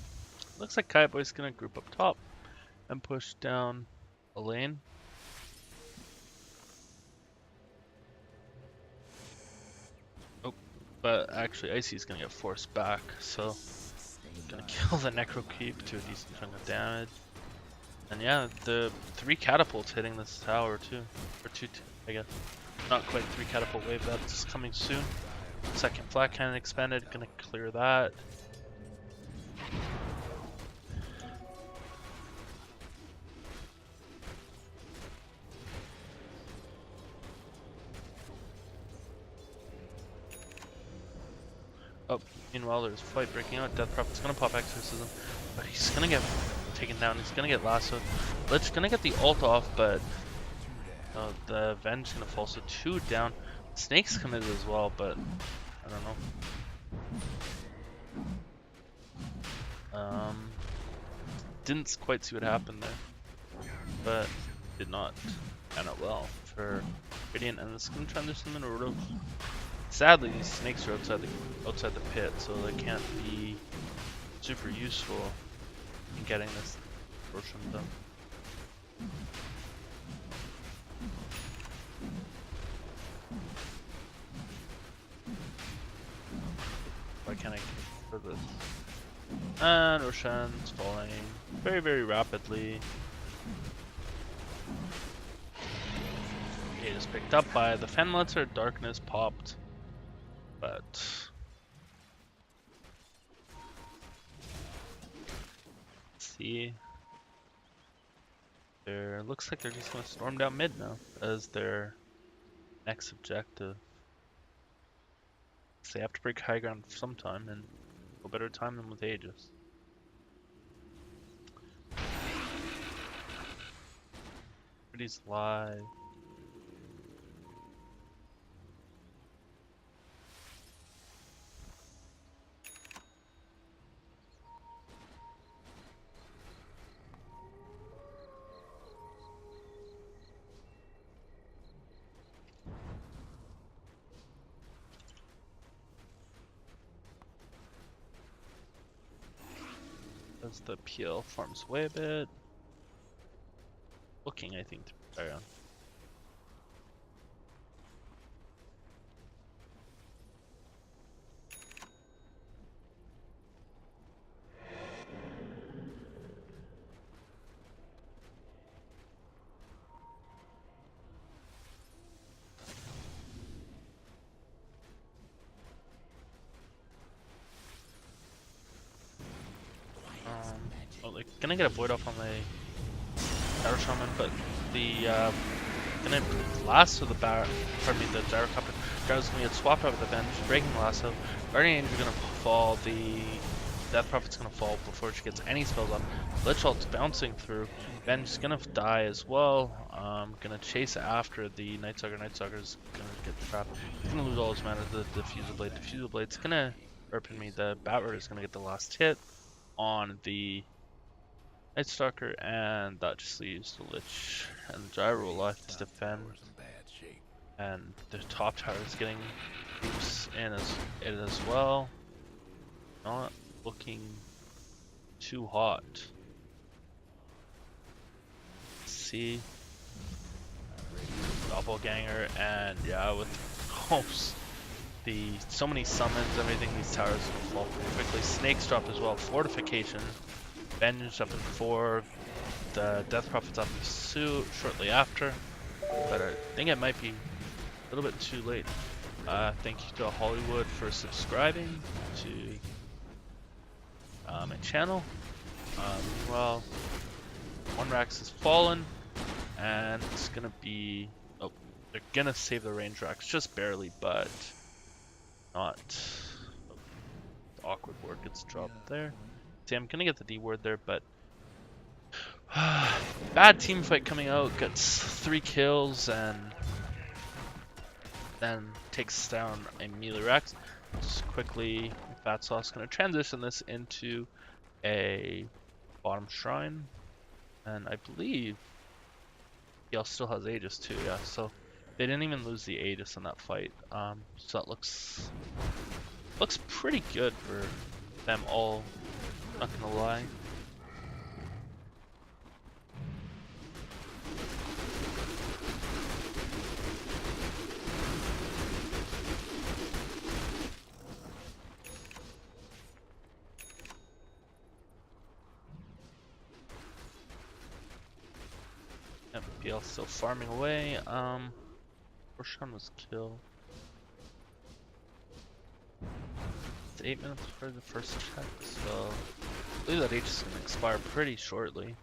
looks like Kaiboy's gonna group up top and push down a lane. Oh, but actually Icy's gonna get forced back, so gonna kill the Necro Keep to a decent chunk of damage. And yeah, the 3 catapults hitting this tower too, or 2, I guess. Not quite 3 catapult wave, that's coming soon. Second flat cannon expanded, gonna clear that. Oh, meanwhile there's a fight breaking out. Death Prophet's gonna pop Exorcism, but he's gonna get taken down. He's gonna get lassoed. Lich's gonna get the ult off, but the Avenge gonna fall. So 2 down. Snake's committed as well, but I don't know. Didn't quite see what happened there, but did not pan out well for Radiant, and it's going to transition into Roto. Sadly, these snakes are outside the pit, so they can't be super useful in getting this portion done. Why can't I for this? And Roshan's falling very, very rapidly. It is picked up by the Fenletzer. Darkness popped, but let's see. There looks like they're just gonna storm down mid now as their next objective. So they have to break high ground sometime, and no better time than with Aegis. Pretty's live. As the PL farms away a bit. Looking, I think, to carry on. Oh, they're gonna get a void off on the Gyro Shaman, but the gonna lasso the the Gyrocopter. Gyro's gonna get swapped out with the bench, breaking the lasso. Guardian Angel gonna fall, the Death Prophet's gonna fall before she gets any spells up. Lich Ult's bouncing through. Ben's gonna die as well. Gonna chase after the Night Stalker. Night Stalker's gonna get trapped. He's gonna lose all his mana to the Diffusal Blade. Diffusal Blade's gonna, the Batrunner is gonna get the last hit on the Night Stalker, and that just leaves the Lich and the Gyro left to defend. And the top tower is getting creeps in as well. Not looking too hot. Let's see. Doppelganger, and yeah, with so many summons, everything, these towers will fall pretty quickly. Snakes dropped as well. Fortification. Vengeance up in 4. The Death Prophet's up in shortly after. But I think it might be a little bit too late. Thank you to Hollywood for subscribing to my channel. Well, one Rax has fallen, and it's gonna be. Oh, they're gonna save the range Rax just barely, but not. Oh, the awkward ward gets dropped there. See, I'm gonna get the D word there, but bad team fight coming out. Gets 3 kills and then takes down a melee Rex. Just quickly, Fat Sauce gonna transition this into a bottom shrine, and I believe he still has Aegis too. Yeah, so they didn't even lose the Aegis in that fight. So that looks pretty good for them all. Not gonna lie. FPL still farming away. Roshan was killed. It's 8 minutes for the first check, so I believe that H is gonna expire pretty shortly.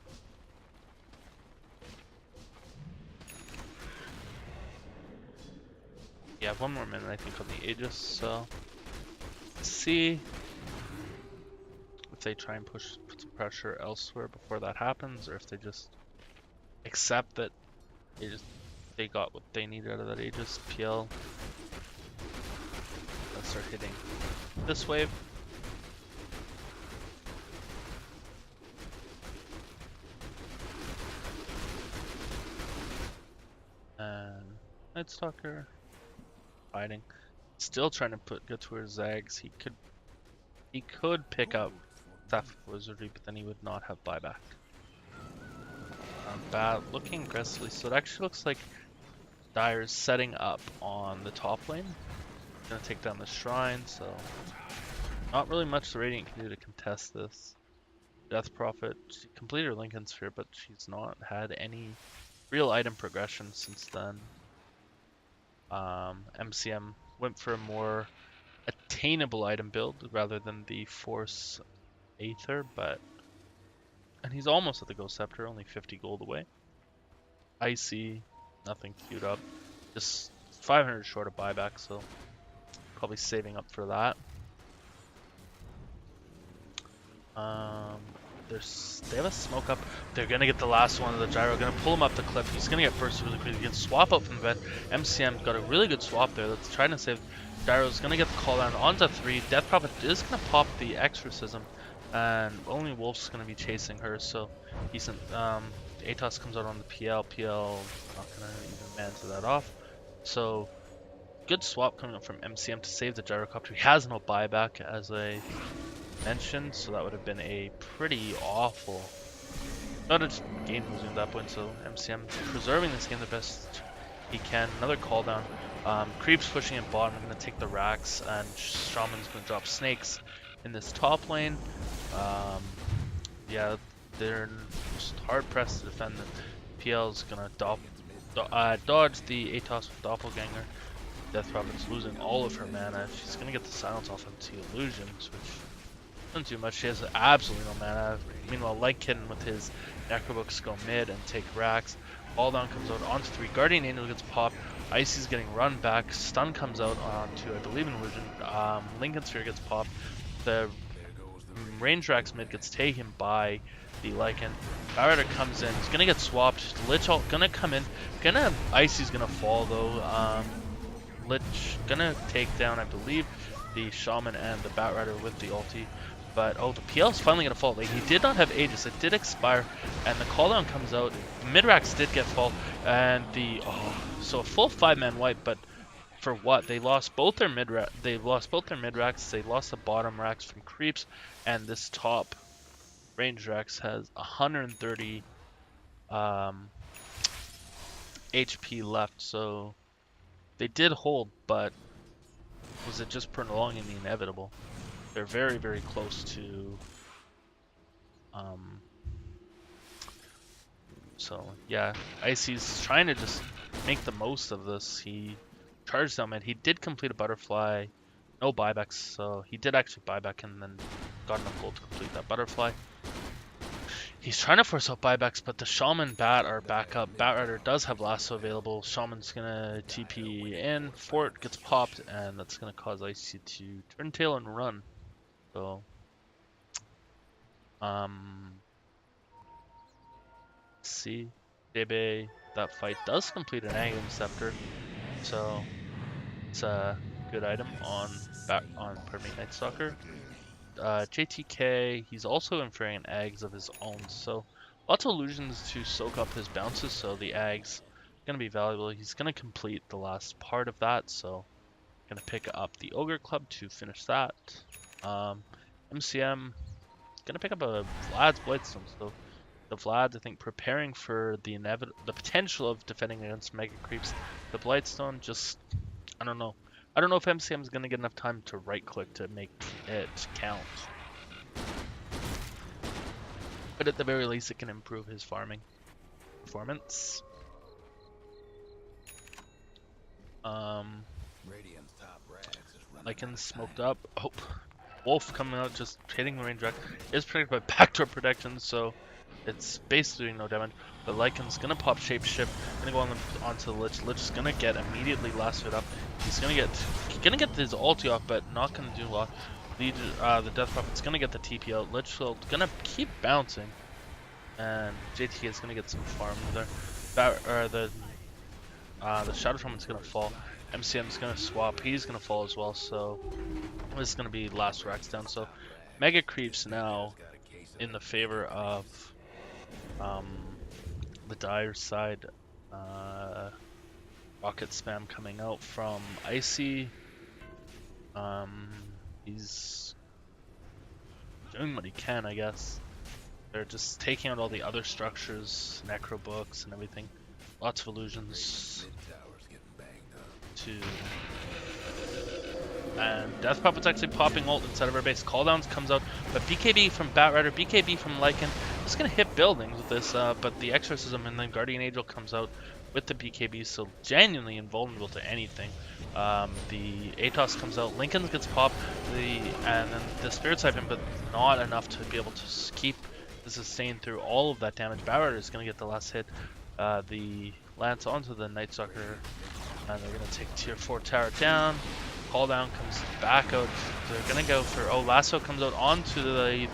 Yeah, 1 more minute I think on the Aegis, so let's see if they try and put some pressure elsewhere before that happens, or if they just accept that they got what they needed out of that Aegis. PL, let's start hitting this wave. And Night Stalker fighting. Still trying to get towards Zags. He could pick up Staff of Wizardry, but then he would not have buyback. Bat looking aggressively, so it actually looks like Dire's setting up on the top lane. Gonna take down the shrine, so not really much the Radiant can do to contest this. Death Prophet, she completed her Lincoln Sphere, but she's not had any real item progression since then. MCM went for a more attainable item build rather than the Force Aether, and he's almost at the Ghost Scepter, only 50 gold away. Icy, nothing queued up, just 500 short of buyback, so probably saving up for that. They have a smoke up. They're gonna get the last one of the gyro. Gonna pull him up the cliff. He's gonna get burst really quick. He can swap out from the bed. MCM got a really good swap there. That's trying to save. Gyro's gonna get the call down onto 3. Death Prophet is gonna pop the exorcism, and only Wolf's gonna be chasing her. So decent. Atos comes out on the PL. PL not gonna even manage that off. So good swap coming up from MCM to save the gyrocopter. He has no buyback, as I mentioned, so that would have been a pretty awful, not a game losing at that point. So MCM preserving this game the best he can. Another call down. Creeps pushing in bottom. I'm gonna take the racks, and Shaman's gonna drop snakes in this top lane. Yeah, they're just hard pressed to defend. The PL's gonna dodge the Atos with Doppelganger. Death Prophet's losing all of her mana. She's gonna get the silence off into Illusions, which doesn't do much. She has absolutely no mana. Meanwhile, Lycan with his Necrobooks go mid and take racks. All down comes out onto 3. Guardian Angel gets popped. Icy's getting run back. Stun comes out onto, I believe, an Illusion. Lincoln Sphere gets popped. The range racks mid gets taken by the Lycan. Barrier comes in. He's gonna get swapped. Lich ult gonna come in. Icy's gonna fall though. Lich gonna take down, I believe, the Shaman and the Batrider with the ulti. But the PL is finally gonna fall. Like, he did not have Aegis. It did expire, and the cooldown comes out. Mid-racks did get fall, and so a full 5-man wipe. But for what? They lost both their mid-racks. They lost the bottom racks from creeps, and this top range racks has 130 HP left. So they did hold, but was it just prolonging the inevitable? They're very, very close to, so yeah, Icy's trying to just make the most of this. He charged down mid. He did complete a butterfly, no buybacks, so he did actually buyback and then got enough gold to complete that butterfly. He's trying to force out buybacks, but the Shaman Bat are back up. Batrider does have lasso available. Shaman's gonna TP in. Fort gets popped, and that's gonna cause Icy to turn tail and run. So, see, Debe, that fight does complete an Aghanim Scepter, so it's a good item on Night Stalker. JTK, he's also inferring an Ags of his own, so lots of illusions to soak up his bounces, so the Ags gonna be valuable. He's gonna complete the last part of that, so gonna pick up the Ogre Club to finish that. MCM gonna pick up a Vlad's Blightstone, so the Vlad's, I think, preparing for the potential of defending against Mega Creeps. The Blightstone, just, I don't know. I don't know if MCM is gonna get enough time to right click to make it count. But at the very least, it can improve his farming performance. Radiant's top rags is running Lycan smoked up. Oh, Wolf coming out, just hitting the range rack. Is protected by backdoor protection, so it's basically doing no damage. But Lycan's gonna pop Shapeshift, gonna go onto the Lich. Lich is gonna get immediately lassoed up. He's gonna get his ulti off, but not gonna do a lot. The Death Prophet's gonna get the TP out. Lich will gonna keep bouncing, and JT is gonna get some farm there. The The Shadow Shaman's gonna fall. MCM's gonna swap. He's gonna fall as well. So this is gonna be last Rex down. So Mega Creeps now in the favor of the Dire side. Rocket spam coming out from Icy. He's doing what he can, I guess. They're just taking out all the other structures, necro books and everything. Lots of illusions to... And Death Puppet's actually popping ult inside of our base. Calldowns comes out, but BKB from Batrider, BKB from Lycan. Just gonna hit buildings with this, but the Exorcism and then Guardian Angel comes out with the BKB, so genuinely invulnerable to anything. The Atos comes out, Lincoln gets popped, and then the Spirit Siphon, but not enough to be able to keep the sustain through all of that damage. Batrider is gonna get the last hit. The Lance onto the Night Stalker, and they're gonna take tier 4 tower down. Call down comes back out. They're gonna go for Lasso comes out onto the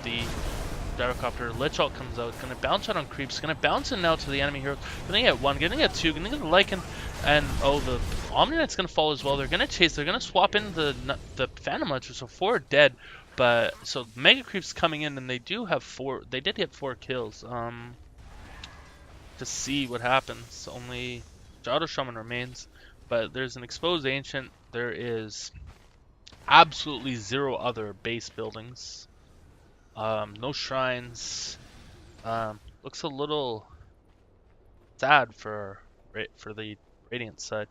Gyrocopter. Lich Ult comes out. Gonna bounce out on creeps. Gonna bounce in now to the enemy hero. Gonna get 1. Gonna get 2. Gonna get the Lycan. And the Omni Knight's gonna fall as well. They're gonna chase. They're gonna swap in the Phantom Launcher. So 4 are dead. But so Mega Creeps coming in, and they do have 4. They did get 4 kills. To see what happens. Only Shadow Shaman remains. But there's an exposed Ancient. There is absolutely 0 other base buildings. No shrines. Looks a little sad for the Radiant side.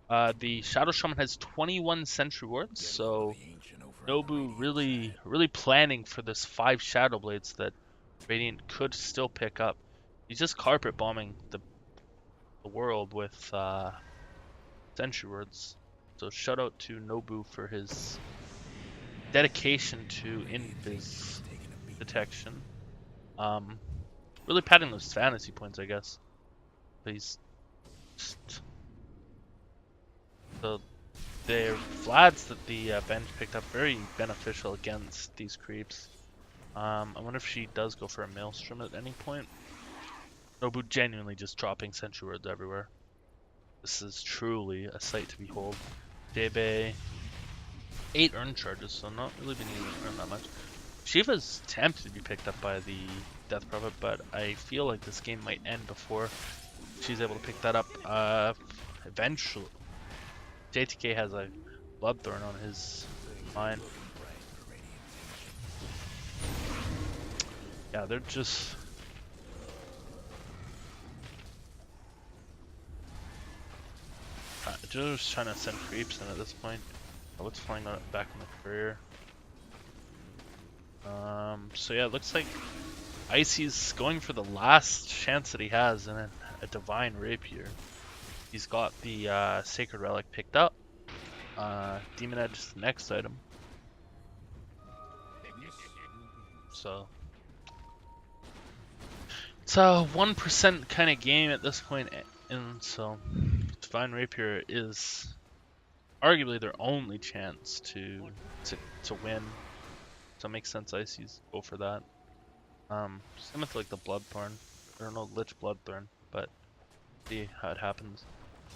The Shadow Shaman has 21 Sentry Wards, so Nobu really planning for this 5 Shadow Blades that Radiant could still pick up. He's just carpet bombing the world with Sentry Wards. So shout out to Nobu for his dedication to invis detection. Really padding those fantasy points, I guess. But he's just... So the Vlads that the bench picked up, very beneficial against these creeps. I wonder if she does go for a Maelstrom at any point. Nobu genuinely just dropping Sentry Wards everywhere. This is truly a sight to behold. Jebe, 8 earn charges, so not really been able to earn that much. Shiva's tempted to be picked up by the Death Prophet, but I feel like this game might end before she's able to pick that up. Eventually, JTK has a Bloodthorn on his line. Yeah, they're just... just trying to send creeps in at this point. What's flying back on the courier? So yeah, it looks like Icy's going for the last chance that he has in a Divine Rapier. He's got the Sacred Relic picked up. Demon Edge is the next item. So it's a 1% kind of game at this point, and so Divine Rapier is arguably their only chance to win. So it makes sense Icy's go for that. Same with like the Bloodthorn. I don't know, Lich Bloodthorn, but see how it happens.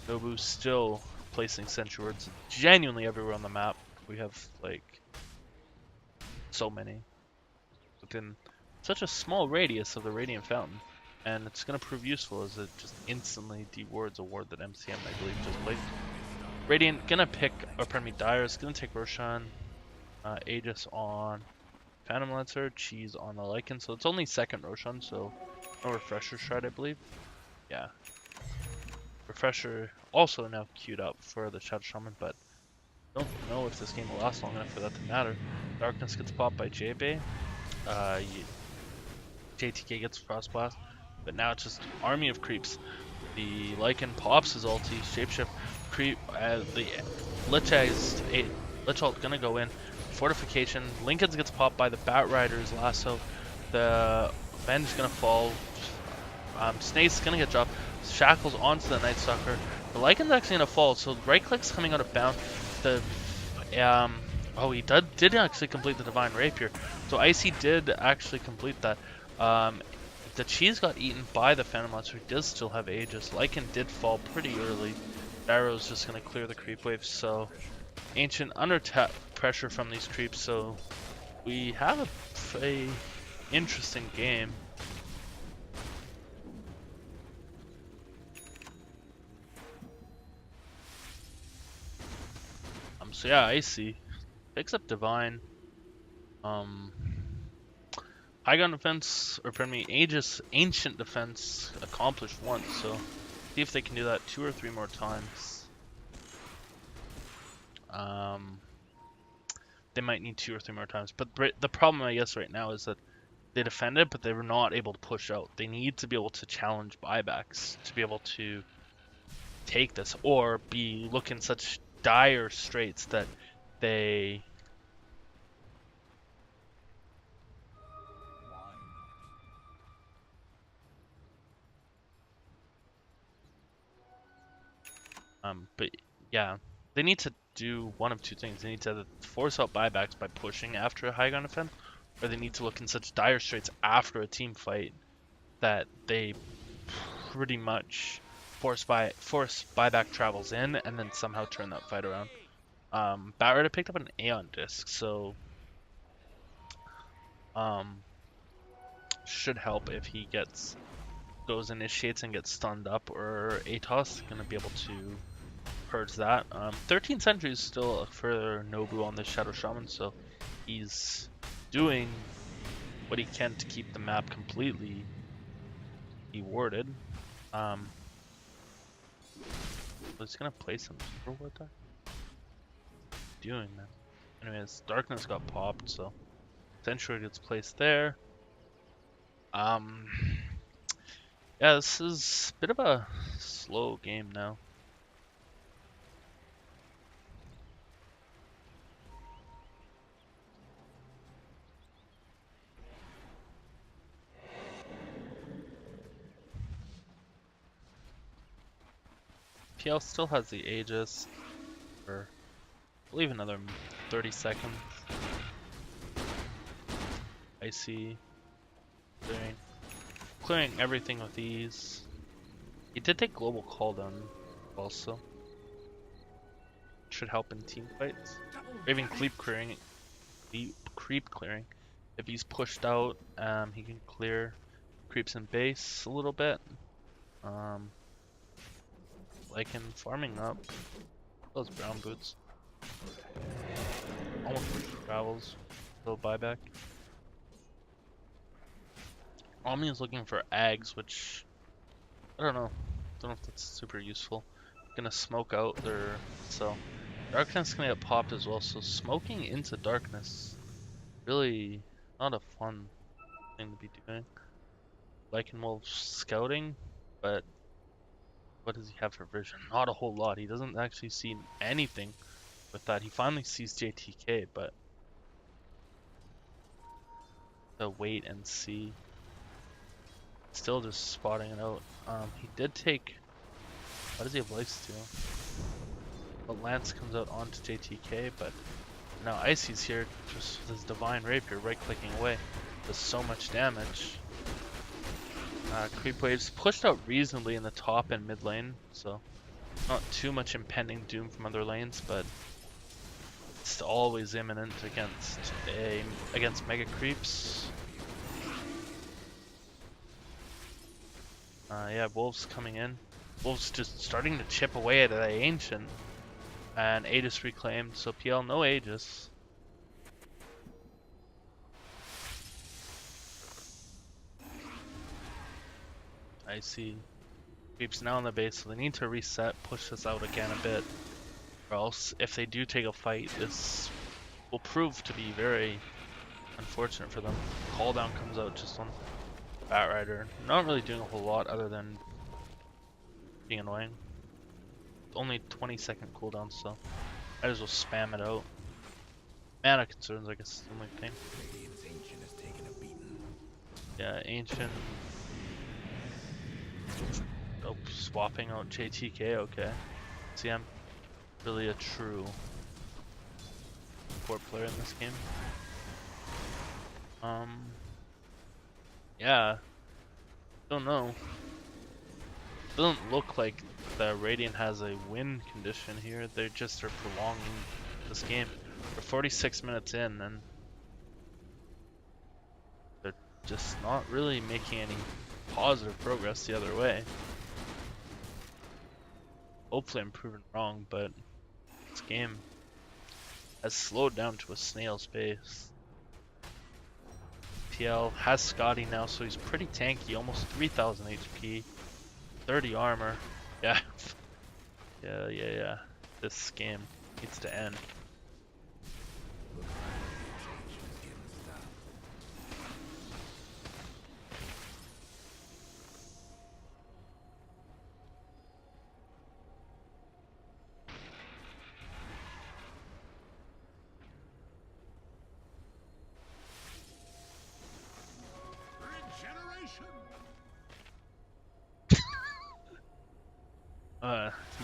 Nobu's still placing Sentry Wards genuinely everywhere on the map. We have like so many within such a small radius of the Radiant Fountain. And it's going to prove useful as it just instantly dewards a ward that MCM, I believe, just played. Radiant going to pick, or pardon me, Dire is going to take Roshan, Aegis on Phantom Lancer, Cheese on the Lycan. So it's only second Roshan, so no Refresher Shard, I believe. Yeah. Refresher also now queued up for the Shadow Shaman, but don't know if this game will last long enough for that to matter. Darkness gets popped by JB. JTK gets Frost Blast. But now it's just army of creeps. The Lycan pops his ulti, shapeshift, creep, the Lich Ult gonna go in, fortification, Lincoln's gets popped by the Batrider's lasso, the Ben's gonna fall, Snake's gonna get dropped, Shackles onto the Night Stalker, the Lycan's actually gonna fall, so right click's coming out of bound, he did actually complete the Divine Rapier, so Icy did actually complete that. the cheese got eaten by the Phantom Monster, who does still have Aegis. Lycan did fall pretty early. Gyro's just going to clear the creep wave, so Ancient under pressure from these creeps, so we have a interesting game. So yeah, Icy picks up Divine. High gun defense, or pardon me, ancient defense accomplished once, so see if they can do that 2 or 3 more times. They might need 2 or 3 more times, but the problem I guess right now is that they defended, but they were not able to push out. They need to be able to challenge buybacks to be able to take this, or be looking such dire straits that they but yeah, they need to do one of 2 things. They need to force out buybacks by pushing after a high gun defense, or they need to look in such dire straits after a team fight that they pretty much force buyback travels in and then somehow turn that fight around. Batrider picked up an Aeon disc, so should help if he goes initiates and gets stunned up, or Atos gonna be able to purge that. 13 centuries still for Nobu on the Shadow Shaman, so he's doing what he can to keep the map completely dewarded. He's gonna play some Super Ward there. Doing man. Anyways, Darkness got popped, so Sentry gets placed there. Yeah, this is a bit of a slow game now. PL still has the Aegis for, I believe, another 30 seconds. Icy clearing everything with ease. He did take global call down also. Should help in team fights. Or even creep clearing. If he's pushed out, he can clear creeps in base a little bit. Like him farming up those brown boots. Almost travels. Little buyback. Omni is looking for Ags, which I don't know. Don't know if that's super useful. Gonna smoke out their, so Darkness gonna get popped as well. So smoking into Darkness, really not a fun thing to be doing. Lycan Wolf scouting, but what does he have for vision? Not a whole lot. He doesn't actually see anything with that. He finally sees JTK, but the wait and see. Still just spotting it out. He did take. Why does he have lifesteal? Well, Lance comes out onto JTK, but now Icy's here just with his Divine Rapier right-clicking away. Does so much damage. Creep waves pushed out reasonably in the top and mid lane, so not too much impending doom from other lanes, but it's always imminent against mega creeps. Yeah, Wolves coming in. Wolves just starting to chip away at the Ancient. And Aegis reclaimed, so PL no Aegis. I see. Creeps now on the base, so they need to reset, push this out again a bit. Or else, if they do take a fight, this will prove to be very unfortunate for them. Call down comes out just on Batrider. Not really doing a whole lot other than being annoying. Only 20-second cooldown, so might as well spam it out. Mana concerns, I guess, is the only thing. Ancient is taking a beating. Yeah, Ancient. Oh, swapping out JTK, okay. See, I'm really a true support player in this game. Yeah. Don't know. Doesn't look like the Radiant has a win condition here. They just are prolonging this game. We're 46 minutes in, and they're just not really making any positive progress the other way. Hopefully I'm proven wrong, but this game has slowed down to a snail's pace. PL has Scotty now, so he's pretty tanky, almost 3,000 HP, 30 armor. Yeah. Yeah. This game needs to end. Regeneration.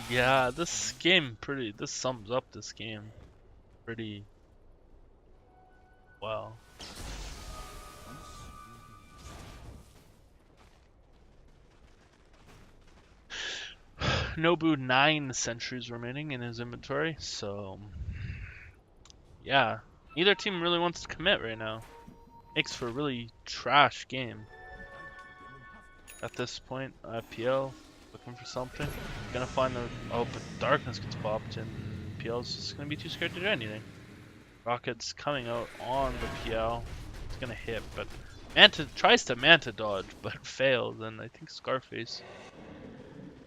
Yeah, this game this sums up this game pretty well. Nobu 9 centuries remaining in his inventory, so yeah, neither team really wants to commit right now. Makes for a really trash game. At this point, PL looking for something. Gonna find the but darkness gets popped and PL's just gonna be too scared to do anything. Rocket's coming out on the PL. It's gonna hit, but Manta tries to Manta dodge, but fails, and I think Scarface.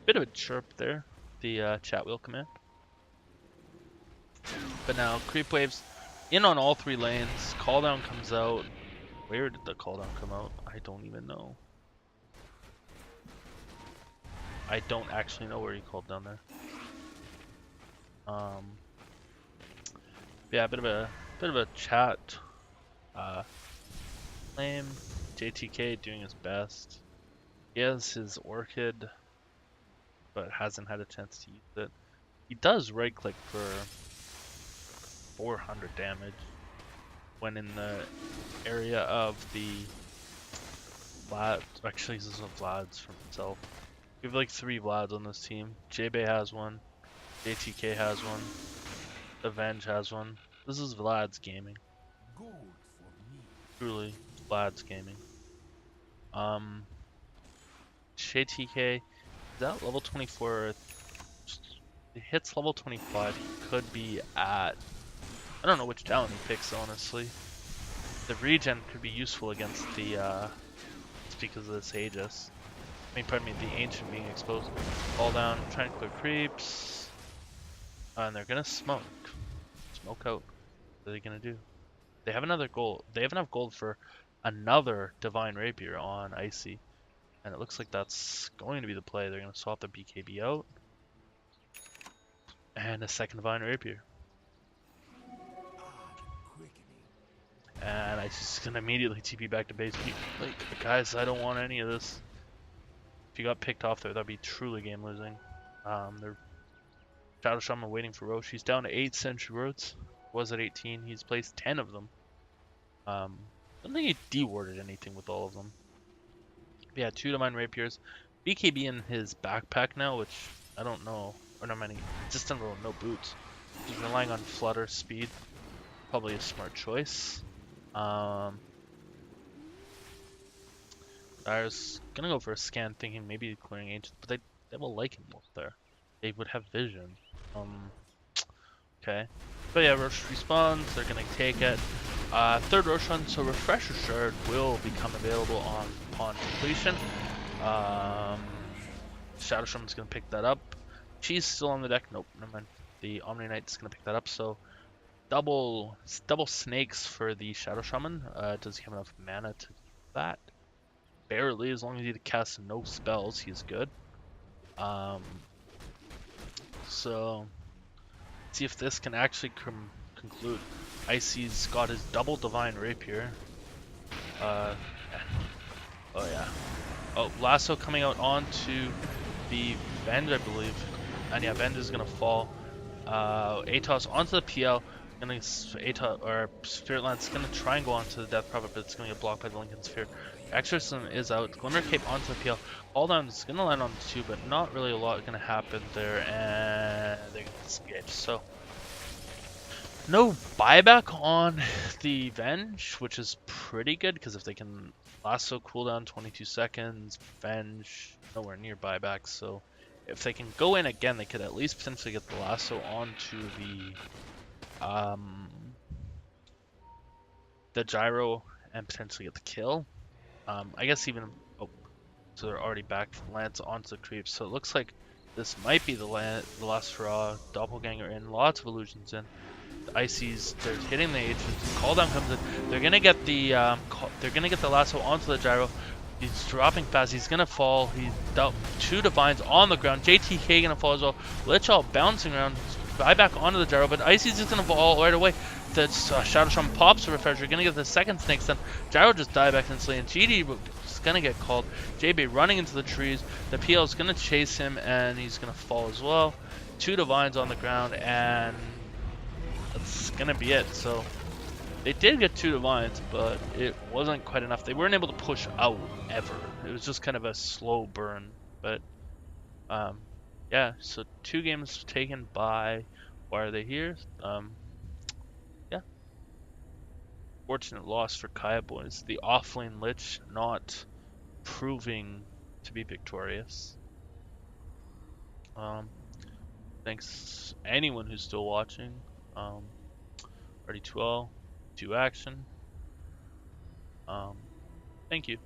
Bit of a chirp there, the chat wheel command. But now creep waves in on all 3 lanes. Call down comes out. Where did the call down come out? I don't even know. I don't actually know where he called down there. Yeah, bit of a chat. Lame. JTK doing his best. He has his Orchid, but hasn't had a chance to use it. He does right click for 400 damage when in the area of the Vlad. Actually, this is Vlad's from himself. We have like 3 Vlads on this team. J-Bay has one. JTK has one. Avenge has one. This is Vlad's gaming. Gold for me. Truly, Vlad's gaming. JTK is at level 24. If he hits level 25, he could be at... I don't know which talent he picks, honestly. The regen could be useful against the... just because of this Aegis. I mean, pardon me, the Ancient being exposed. Fall down, trying to clear creeps. And they're gonna smoke. Smoke out. What are they gonna do? They have another gold. They have enough gold for another Divine Rapier on Icy. And it looks like that's going to be the play. They're gonna swap the BKB out. And a second Divine Rapier. And I just gonna immediately TP back to base. Like, guys, I don't want any of this. If you got picked off there, that'd be truly game losing. They're Shadow Shaman waiting for Roche. He's down to 8 Century Roads. Was at 18. He's placed 10 of them. I don't think he dewarded anything with all of them. But yeah, 2 Divine Rapiers. BKB in his backpack now, which I don't know. Or no many. Just no boots. He's relying on flutter speed. Probably a smart choice. I was gonna go for a scan, thinking maybe clearing ancients, but they will like him up there. They would have vision. Okay. But yeah, Roche respawns. They're gonna take it. 3rd Roche run, so Refresher Shard will become available upon completion. Shadow Shaman's gonna pick that up. She's still on the deck. Nope, never mind. The Omni Knight's gonna pick that up. So double snakes for the Shadow Shaman. Does he have enough mana to do that? Barely, as long as he casts no spells, he's good. So see if this can actually conclude. Icy's got his double Divine Rapier. Oh yeah. Oh, Lasso coming out onto the Venge, I believe. And yeah, Venge is gonna fall. Atos onto the PL. Gonna ATOT or Spirit Lance gonna try and go onto the Death Prophet, but it's gonna get blocked by the Lincoln Sphere. Exorcism is out. Glimmer Cape onto the PL. All down is gonna land on 2, but not really a lot gonna happen there, and they're gonna escape. So no buyback on the Venge, which is pretty good because if they can lasso cooldown 22 seconds, Venge nowhere near buyback. So if they can go in again, they could at least potentially get the lasso onto the gyro and potentially get the kill. I guess even so they're already back Lance onto the creeps. So it looks like this might be the last hurrah. Doppelganger in, lots of illusions in. The Ices, they're hitting the agents. Call down comes in. They're gonna get the lasso onto the gyro. He's dropping fast. He's gonna fall. He's dealt 2 divines on the ground. JTK gonna fall as well. Lich all bouncing around. Buyback onto the gyro, but Ices is gonna fall right away. The Shadow Shaman pops the refresher. Gonna get the second snake stun. Gyro just die back instantly, and GD is gonna get called. JB running into the trees. The PL is gonna chase him, and he's gonna fall as well. 2 divines on the ground, and that's gonna be it. So they did get 2 divines, but it wasn't quite enough. They weren't able to push out ever. It was just kind of a slow burn. But yeah, so 2 games taken by. Why are they here? Yeah, fortunate loss for Kaya boys. The offlane Lich not proving to be victorious. Thanks anyone who's still watching. RD2L, 2 action. Thank you.